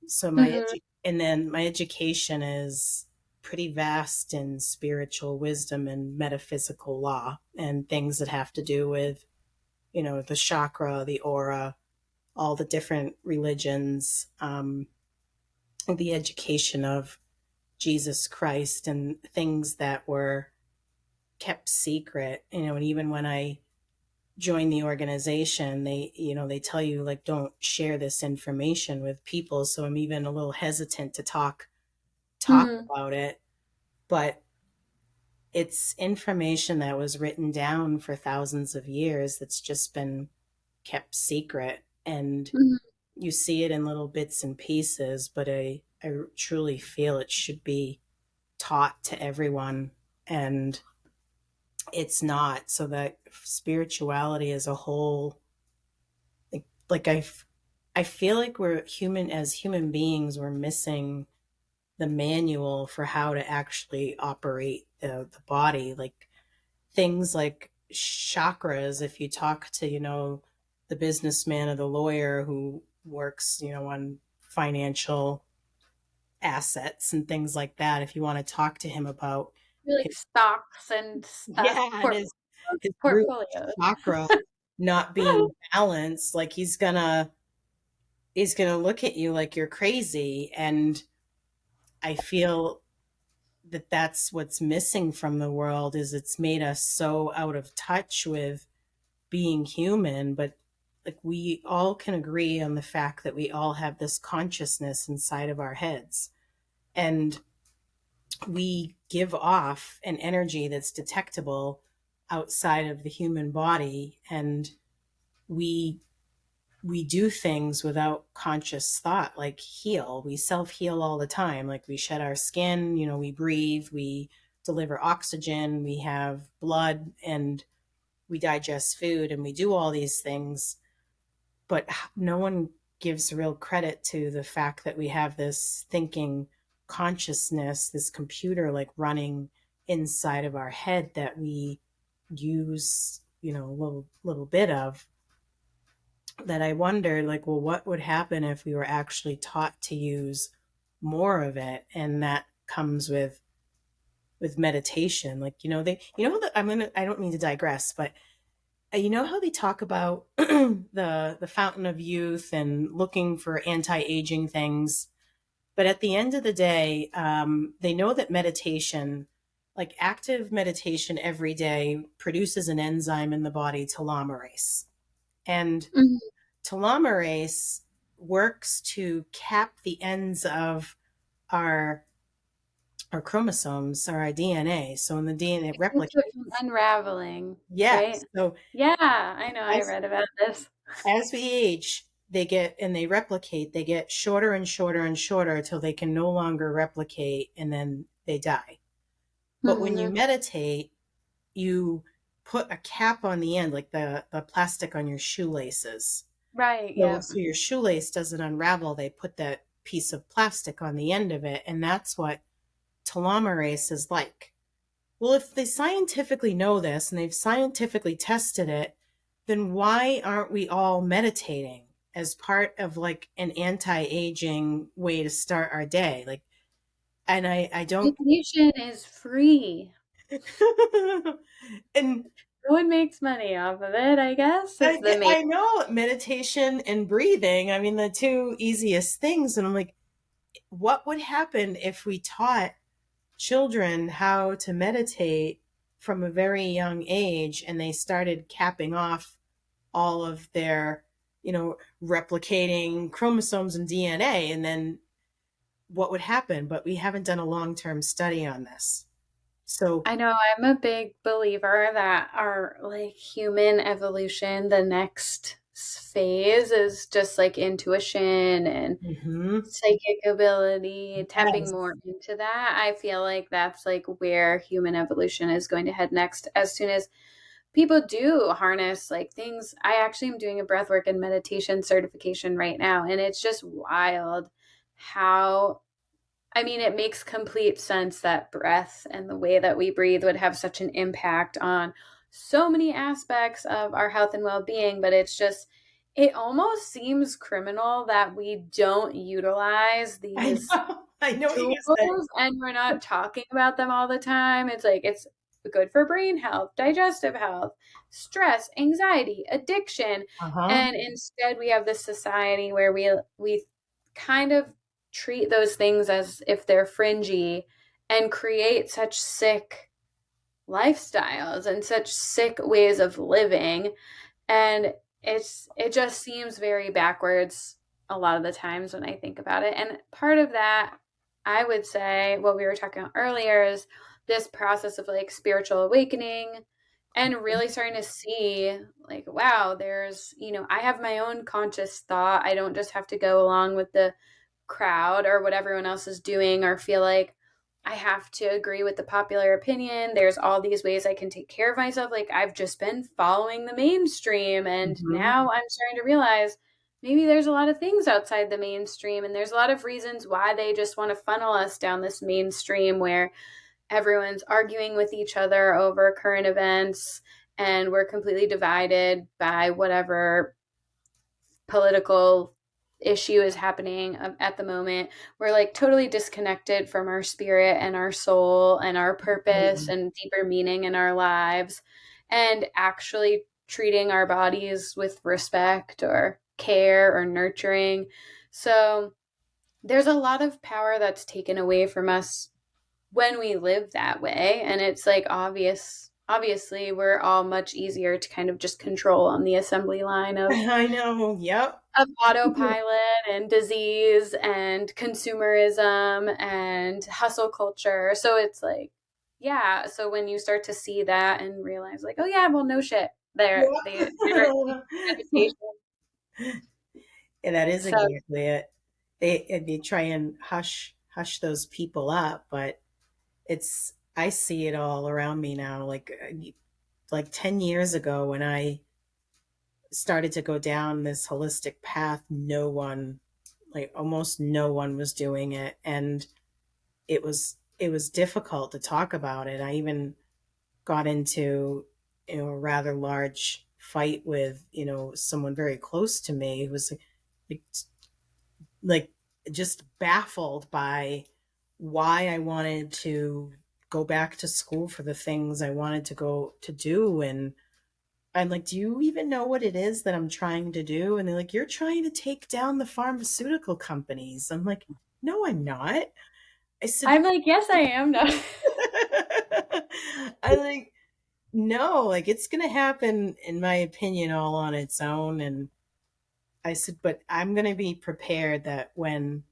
So Mhm. and then my education is pretty vast in spiritual wisdom and metaphysical law and things that have to do with, the chakra, the aura, all the different religions, the education of Jesus Christ and things that were kept secret, and even when I joined the organization, they tell you like don't share this information with people. So I'm even a little hesitant to talk Mhm. about it, but it's information that was written down for thousands of years that's just been kept secret, and Mhm. you see it in little bits and pieces, but I truly feel it should be taught to everyone, and it's not. So that spirituality as a whole, I feel like we're human as human beings, we're missing the manual for how to actually operate the body. Like things like chakras, if you talk to, the businessman or the lawyer who works, on financial assets and things like that, if you want to talk to him about Like his, stocks and stuff, yeah, and his root portfolios. chakra not being balanced, like he's gonna look at you like you're crazy. And I feel that that's what's missing from the world, is it's made us so out of touch with being human. But like we all can agree on the fact that we all have this consciousness inside of our heads, and we give off an energy that's detectable outside of the human body, and we we do things without conscious thought, like heal. We self heal all the time. Like we shed our skin, we breathe, we deliver oxygen, we have blood, and we digest food, and we do all these things. But no one gives real credit to the fact that we have this thinking consciousness, this computer like running inside of our head that we use, a little bit of, that I wondered, like, well, what would happen if we were actually taught to use more of it? And that comes with meditation. Like, that I don't mean to digress, but you know how they talk about the fountain of youth and looking for anti-aging things, but at the end of the day, they know that meditation, like active meditation every day, produces an enzyme in the body, telomerase. And Mhm. telomerase works to cap the ends of our our chromosomes or our DNA. So when the DNA It keeps it from replicates, unraveling, right? yes. So Yeah, I know, I as read about this. as we age, they replicate, they get shorter and shorter and shorter until they can no longer replicate, and then they die. But when you Mhm. meditate, you put a cap on the end, like the plastic on your shoelaces. Right, So, yeah. so your shoelace doesn't unravel. They put that piece of plastic on the end of it, and that's what telomerase is like. Well, if they scientifically know this and they've scientifically tested it, then why aren't we all meditating as part of like an anti-aging way to start our day? Like, and I don't, Vacation is free. and No one makes money off of it, I guess. It's the main. I know meditation and breathing. I mean, the two easiest things. And I'm like, what would happen if we taught children how to meditate from a very young age and they started capping off all of their, replicating chromosomes and DNA, and then what would happen? But we haven't done a long-term study on this. So, I know I'm a big believer that our like human evolution, the next phase is just like intuition and mhm, psychic ability, tapping yes. more into that. I feel like that's like where human evolution is going to head next. As soon as people do harness like things, I actually am doing a breathwork and meditation certification right now, and it's just wild how I mean, it makes complete sense that breath and the way that we breathe would have such an impact on so many aspects of our health and well being, but it's just, it almost seems criminal that we don't utilize I these know. I know what you're tools gonna say. and we're not talking about them all the time. It's like, it's good for brain health, digestive health, stress, anxiety, addiction. Uh-huh. And instead, we have this society where we kind of treat those things as if they're fringy and create such sick lifestyles and such sick ways of living, and it just seems very backwards a lot of the times when I think about it. And part of that, I would say, what we were talking about earlier is this process of like spiritual awakening and really starting to see like, wow, there's, I have my own conscious thought. I don't just have to go along with the crowd or what everyone else is doing or feel like I have to agree with the popular opinion. There's all these ways I can take care of myself. Like I've just been following the mainstream, and Mhm. now I'm starting to realize maybe there's a lot of things outside the mainstream, and there's a lot of reasons why they just want to funnel us down this mainstream where everyone's arguing with each other over current events and we're completely divided by whatever political issue is happening at the moment. We're like totally disconnected from our spirit and our soul and our purpose and deeper meaning in our lives, and actually treating our bodies with respect or care or nurturing. So there's a lot of power that's taken away from us when we live that way, and it's like obviously we're all much easier to kind of just control on the assembly line I know. Yep. of autopilot and disease and consumerism and hustle culture. So it's like, yeah. So when you start to see that and realize, like, oh yeah, well, no shit, they're Yeah. meditation. Yeah, that is So exactly it. They try and hush those people up, but I see it all around me now. Like 10 years ago when I started to go down this holistic path, no one, like almost no one was doing it. And it was difficult to talk about it. I even got into, a rather large fight with, someone very close to me who was like, like just baffled by why I wanted to go back to school for the things I wanted to go to do. And I'm like, do you even know what it is that I'm trying to do? And they're like, you're trying to take down the pharmaceutical companies. I'm like, no, I'm not. I said, I'm like, yes, I am. No. I like, no, like it's going to happen, in my opinion, all on its own. And I said, but I'm going to be prepared that when,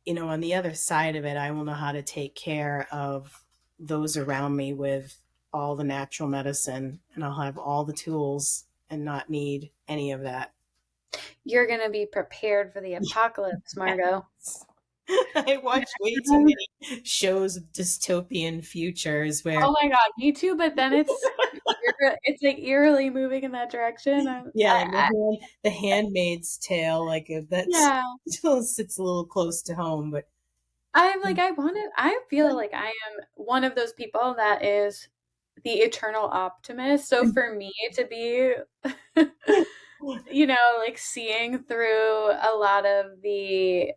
on the other side of it, I will know how to take care of those around me with all the natural medicine, and I'll have all the tools and not need any of that. You're going to be prepared for the apocalypse, Margot. I watch way too many shows of dystopian futures Oh where, my god, me too. But then it's like eerily moving in that direction. yeah, like the Handmaid's Tale, like that's Yeah, still sits a little close to home, but I'm like, I feel like I am one of those people that is the eternal optimist. So for me to be, like seeing through a lot of the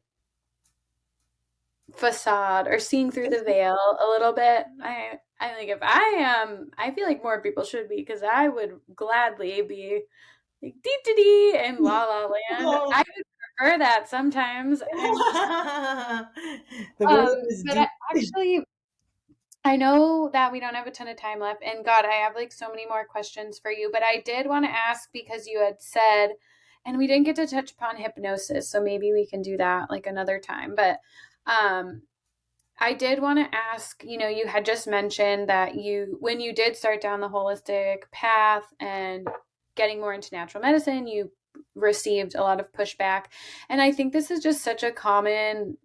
facade or seeing through the veil a little bit, I think if I am, I feel like more people should be because I would gladly be like dee dee dee in La La Land. I oh, would prefer that sometimes. the world is But doomed. actually, I know that we don't have a ton of time left, and God, I have like so many more questions for you, but I did want to ask because you had said, and we didn't get to touch upon hypnosis, so maybe we can do that like another time. But um, I did want to ask, you had just mentioned that when you did start down the holistic path and getting more into natural medicine, you received a lot of pushback. And I think this is just such a common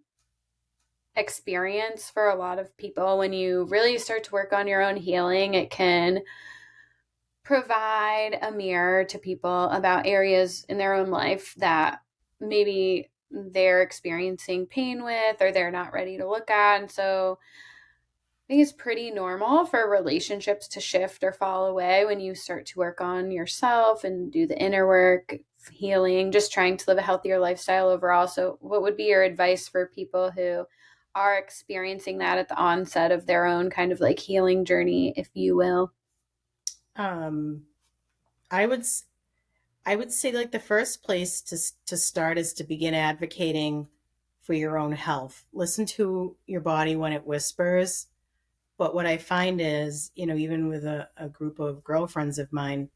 experience for a lot of people. When you really start to work on your own healing, it can provide a mirror to people about areas in their own life that maybe they're experiencing pain with or they're not ready to look at. And so I think it's pretty normal for relationships to shift or fall away when you start to work on yourself and do the inner work, healing, just trying to live a healthier lifestyle overall. So, what would be your advice for people who are experiencing that at the onset of their own kind of like healing journey, if you will? Um, I would I would say like the first place to start is to begin advocating for your own health. Listen to your body when it whispers. But what I find is, even with a group of girlfriends of mine,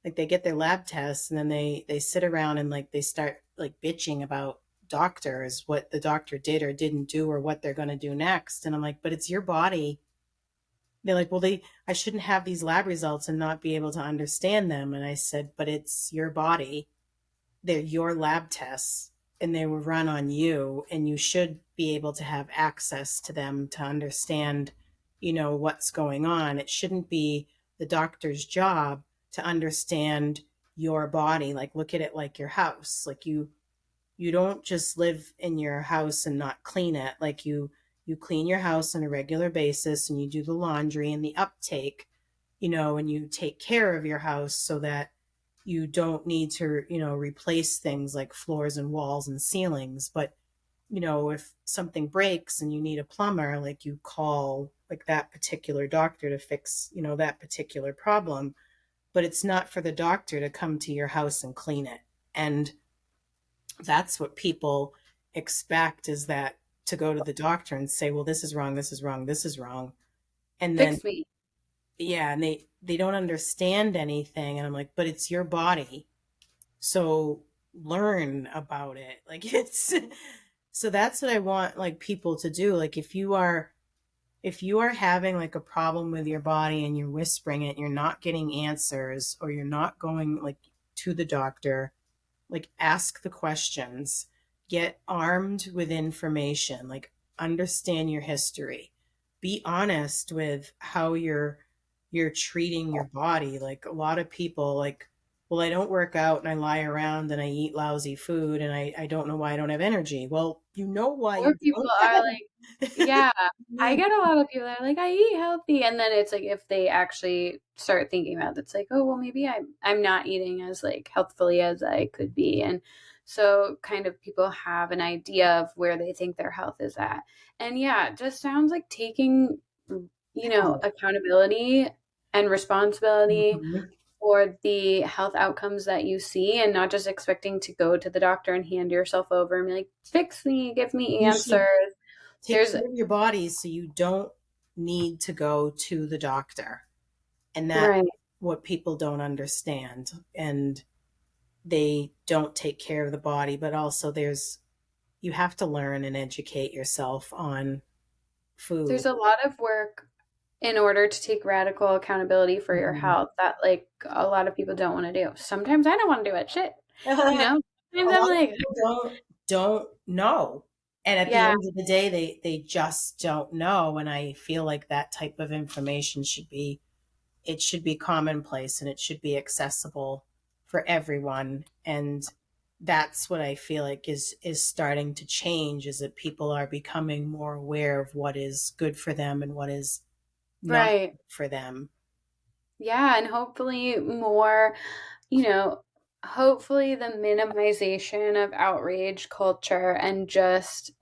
like they get their lab tests and then they sit around and like they start like bitching about doctors, what the doctor did or didn't do or what they're going to do next. And I'm like, but it's your body. They're like, well, I shouldn't have these lab results and not be able to understand them. And I said, but it's your body. They're your lab tests and they were run on you, and you should be able to have access to them to understand, what's going on. It shouldn't be the doctor's job to understand your body. Like, look at it like your house. Like, you don't just live in your house and not clean it. Like, you clean your house on a regular basis, and you do the laundry and the uptake, and you take care of your house so that you don't need to, replace things like floors and walls and ceilings. But, if something breaks and you need a plumber, like you call like that particular doctor to fix, that particular problem. But it's not for the doctor to come to your house and clean it. And that's what people expect, is that to go to the doctor and say, well, this is wrong, this is wrong, this is wrong. And then, Fix me. yeah, and they don't understand anything. And I'm like, but it's your body. So learn about it. Like it's so that's what I want like people to do. Like if you are having like a problem with your body and you're whispering it, you're not getting answers, or you're not going like to the doctor, like ask the questions, get armed with information, like understand your history, be honest with how you're treating your body. Like a lot of people, like well, I don't work out and I lie around and I eat lousy food and I don't know why I don't have energy. Well, you know why Or you people don't are like, have yeah, I get a lot of people that are like, I eat healthy. And then it's like, if they actually start thinking about it, it's like, oh, well, maybe I'm not eating as like healthfully as I could be. And so kind of people have an idea of where they think their health is at. And yeah, it just sounds like taking, help. accountability and responsibility Mhm. for the health outcomes that you see, and not just expecting to go to the doctor and hand yourself over and be like, fix me, give me You should answers. take There's care of your body so you don't need to go to the doctor. And that's right. what people don't understand. And they don't take care of the body, but also you have to learn and educate yourself on food. There's a lot of work in order to take radical accountability for your Mhm. health that like a lot of people don't want to do. Sometimes I don't want to do it. Shit. A You know? Sometimes I'm lot of like, people don't know. And at the yeah, end of the day, they just don't know. And I feel like that type of information should be commonplace and it should be accessible for everyone. And that's what I feel like is starting to change, is that people are becoming more aware of what is good for them and what is not right. good for them. Yeah, and hopefully more, you know, hopefully the minimization of outrage culture and just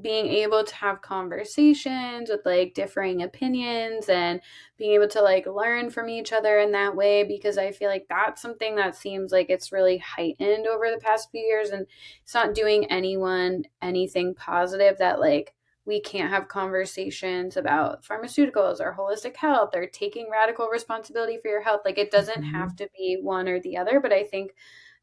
being able to have conversations with like differing opinions and being able to like learn from each other in that way, because I feel like that's something that seems like it's really heightened over the past few years, and it's not doing anyone anything positive that like we can't have conversations about pharmaceuticals or holistic health or taking radical responsibility for your health. Like it doesn't have Mhm. to be one or the other, but I think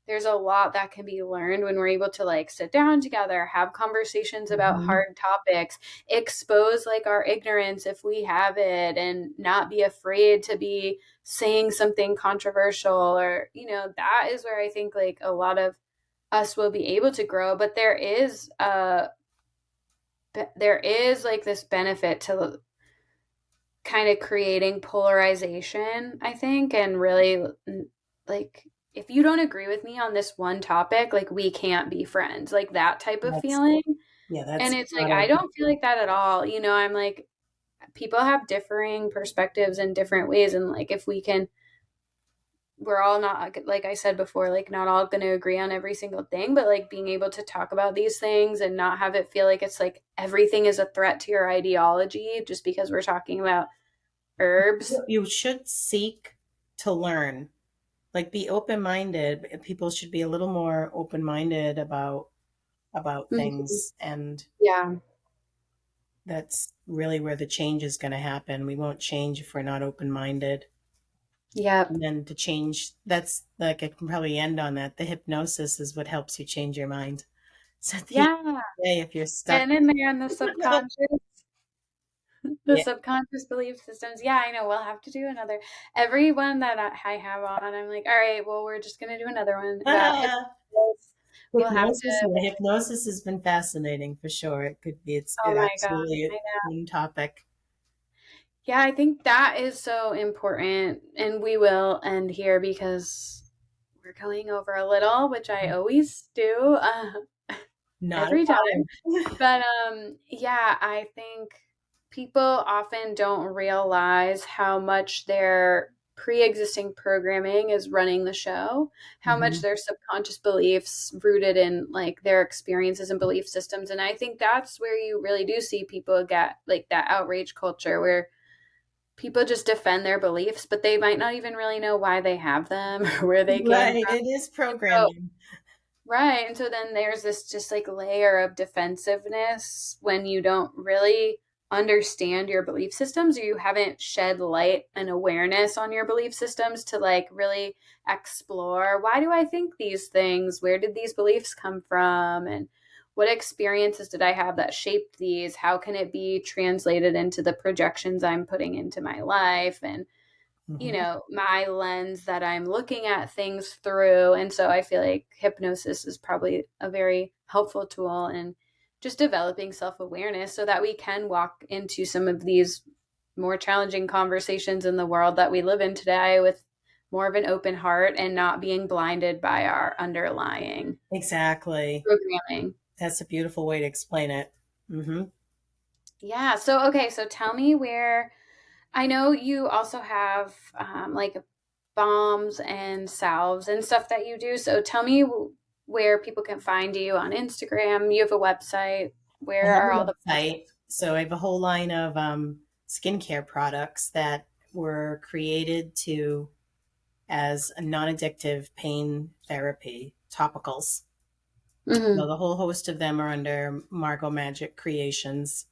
there's a lot that can be learned when we're able to like sit down together, have conversations about Mhm. hard topics, expose like our ignorance if we have it, and not be afraid to be saying something controversial, or that is where I think like a lot of us will be able to grow. But there is like this benefit to kind of creating polarization, I think, and really like, if you don't agree with me on this one topic, like we can't be friends, like that type of That's feeling. yeah, And that's it's like not a I don't feel like that at all. I'm like, people have differing perspectives in different ways, and like if we can, we're all not, like I said before, like not all going to agree on every single thing, but like being able to talk about these things and not have it feel like it's like everything is a threat to your ideology just because we're talking about herbs. you should seek to learn. Like be open-minded. People should be a little more open-minded about Mhm. things, and Yeah. that's really where the change is going to happen. We won't change if we're not open-minded. Yep. And then to change, that's like, I can probably end on that. The hypnosis is what helps you change your mind. So at the end Yeah. of the day, if you're stuck, Getting in there in the subconscious, the yeah. subconscious belief systems. Yeah, I know. We'll have to do another. Everyone that I have on, I'm like, all right, well, we're just going to do another one about hypnosis. We'll have to, Hypnosis has been fascinating for sure. oh It my God. absolutely is I know. one topic. Yeah, I think that is so important. And we will end here because we're going over a little, which I always do Not a every time. problem. But yeah, I think people often don't realize how much their pre-existing programming is running the show, how much Mhm. their subconscious beliefs rooted in like their experiences and belief systems. And I think that's where you really do see people get like that outrage culture where people just defend their beliefs, but they might not even really know why they have them or where they came Right, from. it is So programming. right. And so then there's this just like layer of defensiveness when you don't really understand your belief systems, or you haven't shed light and awareness on your belief systems to like really explore, why do I think these things? Where did these beliefs come from? And what experiences did I have that shaped these? How can it be translated into the projections I'm putting into my life? And Mhm. my lens that I'm looking at things through. And so I feel like hypnosis is probably a very helpful tool in just developing self awareness so that we can walk into some of these more challenging conversations in the world that we live in today with more of an open heart and not being blinded by our underlying Exactly. programming. That's a beautiful way to explain it. Hmm. Yeah. So, okay. So tell me where I know you also have like balms and salves and stuff that you do. So tell me where people can find you on Instagram. You have a website. I Where have are all a the website, so I have a whole line of skincare products that were created to as a non-addictive pain therapy topicals. So places? the whole host of them are under Margot Magic Creations.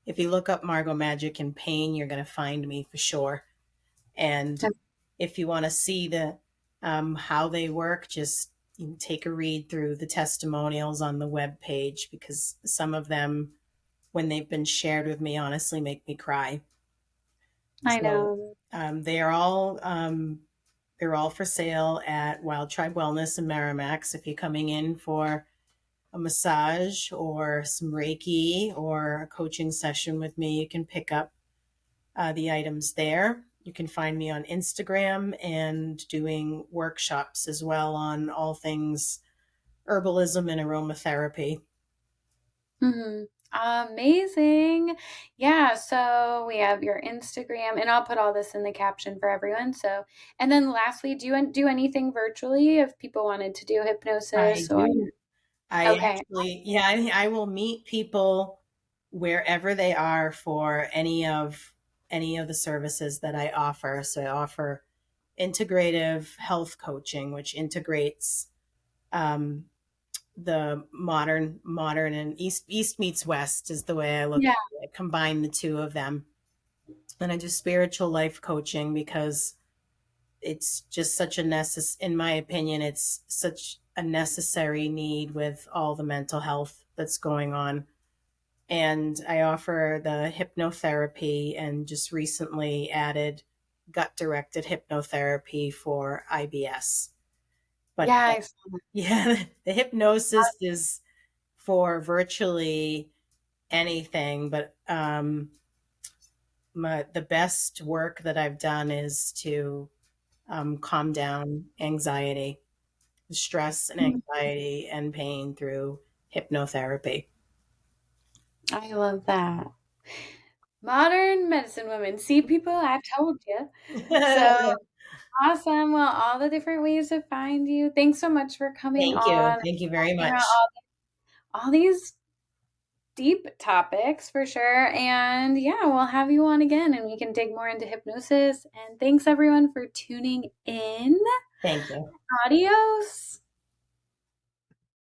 If you look up Margot Magic and pain, you're going to find me for sure. And if you want to see the how they work, just you can take a read through the testimonials on the web page because some of them, when they've been shared with me, honestly make me cry. I So know. they're all for sale at Wild Tribe Wellness in Merrimack. If you're coming in for a massage or some Reiki or a coaching session with me, you can pick up the items there. You can find me on Instagram and doing workshops as well on all things herbalism and aromatherapy. Mm-hmm. Amazing. Yeah, so we have your Instagram, and I'll put all this in the caption for everyone. So, and then lastly, do you do anything virtually if people wanted to do I hypnosis or do. I okay. actually, yeah, I will meet people wherever they are for any of the services that I offer. So I offer integrative health coaching, which integrates um, the modern and east meets west is the way I look Yeah, at it. Combine the two of them. And I do spiritual life coaching because it's just such a in my opinion, it's such a necessary need with all the mental health that's going on. And I offer the hypnotherapy and just recently added gut directed hypnotherapy for IBS. But yeah, I saw that. yeah, the hypnosis is for virtually anything. But the best work that I've done is to calm down anxiety, stress and Mhm. anxiety and pain through hypnotherapy. I love that. Modern medicine woman. See, people, I've told you. So Thank awesome. Well, all the different ways to find you. Thanks so much for coming you. on, Thank you very talking about much. all these deep topics for sure. And yeah, we'll have you on again and we can dig more into hypnosis. And thanks everyone for tuning in. Thank you. Adios.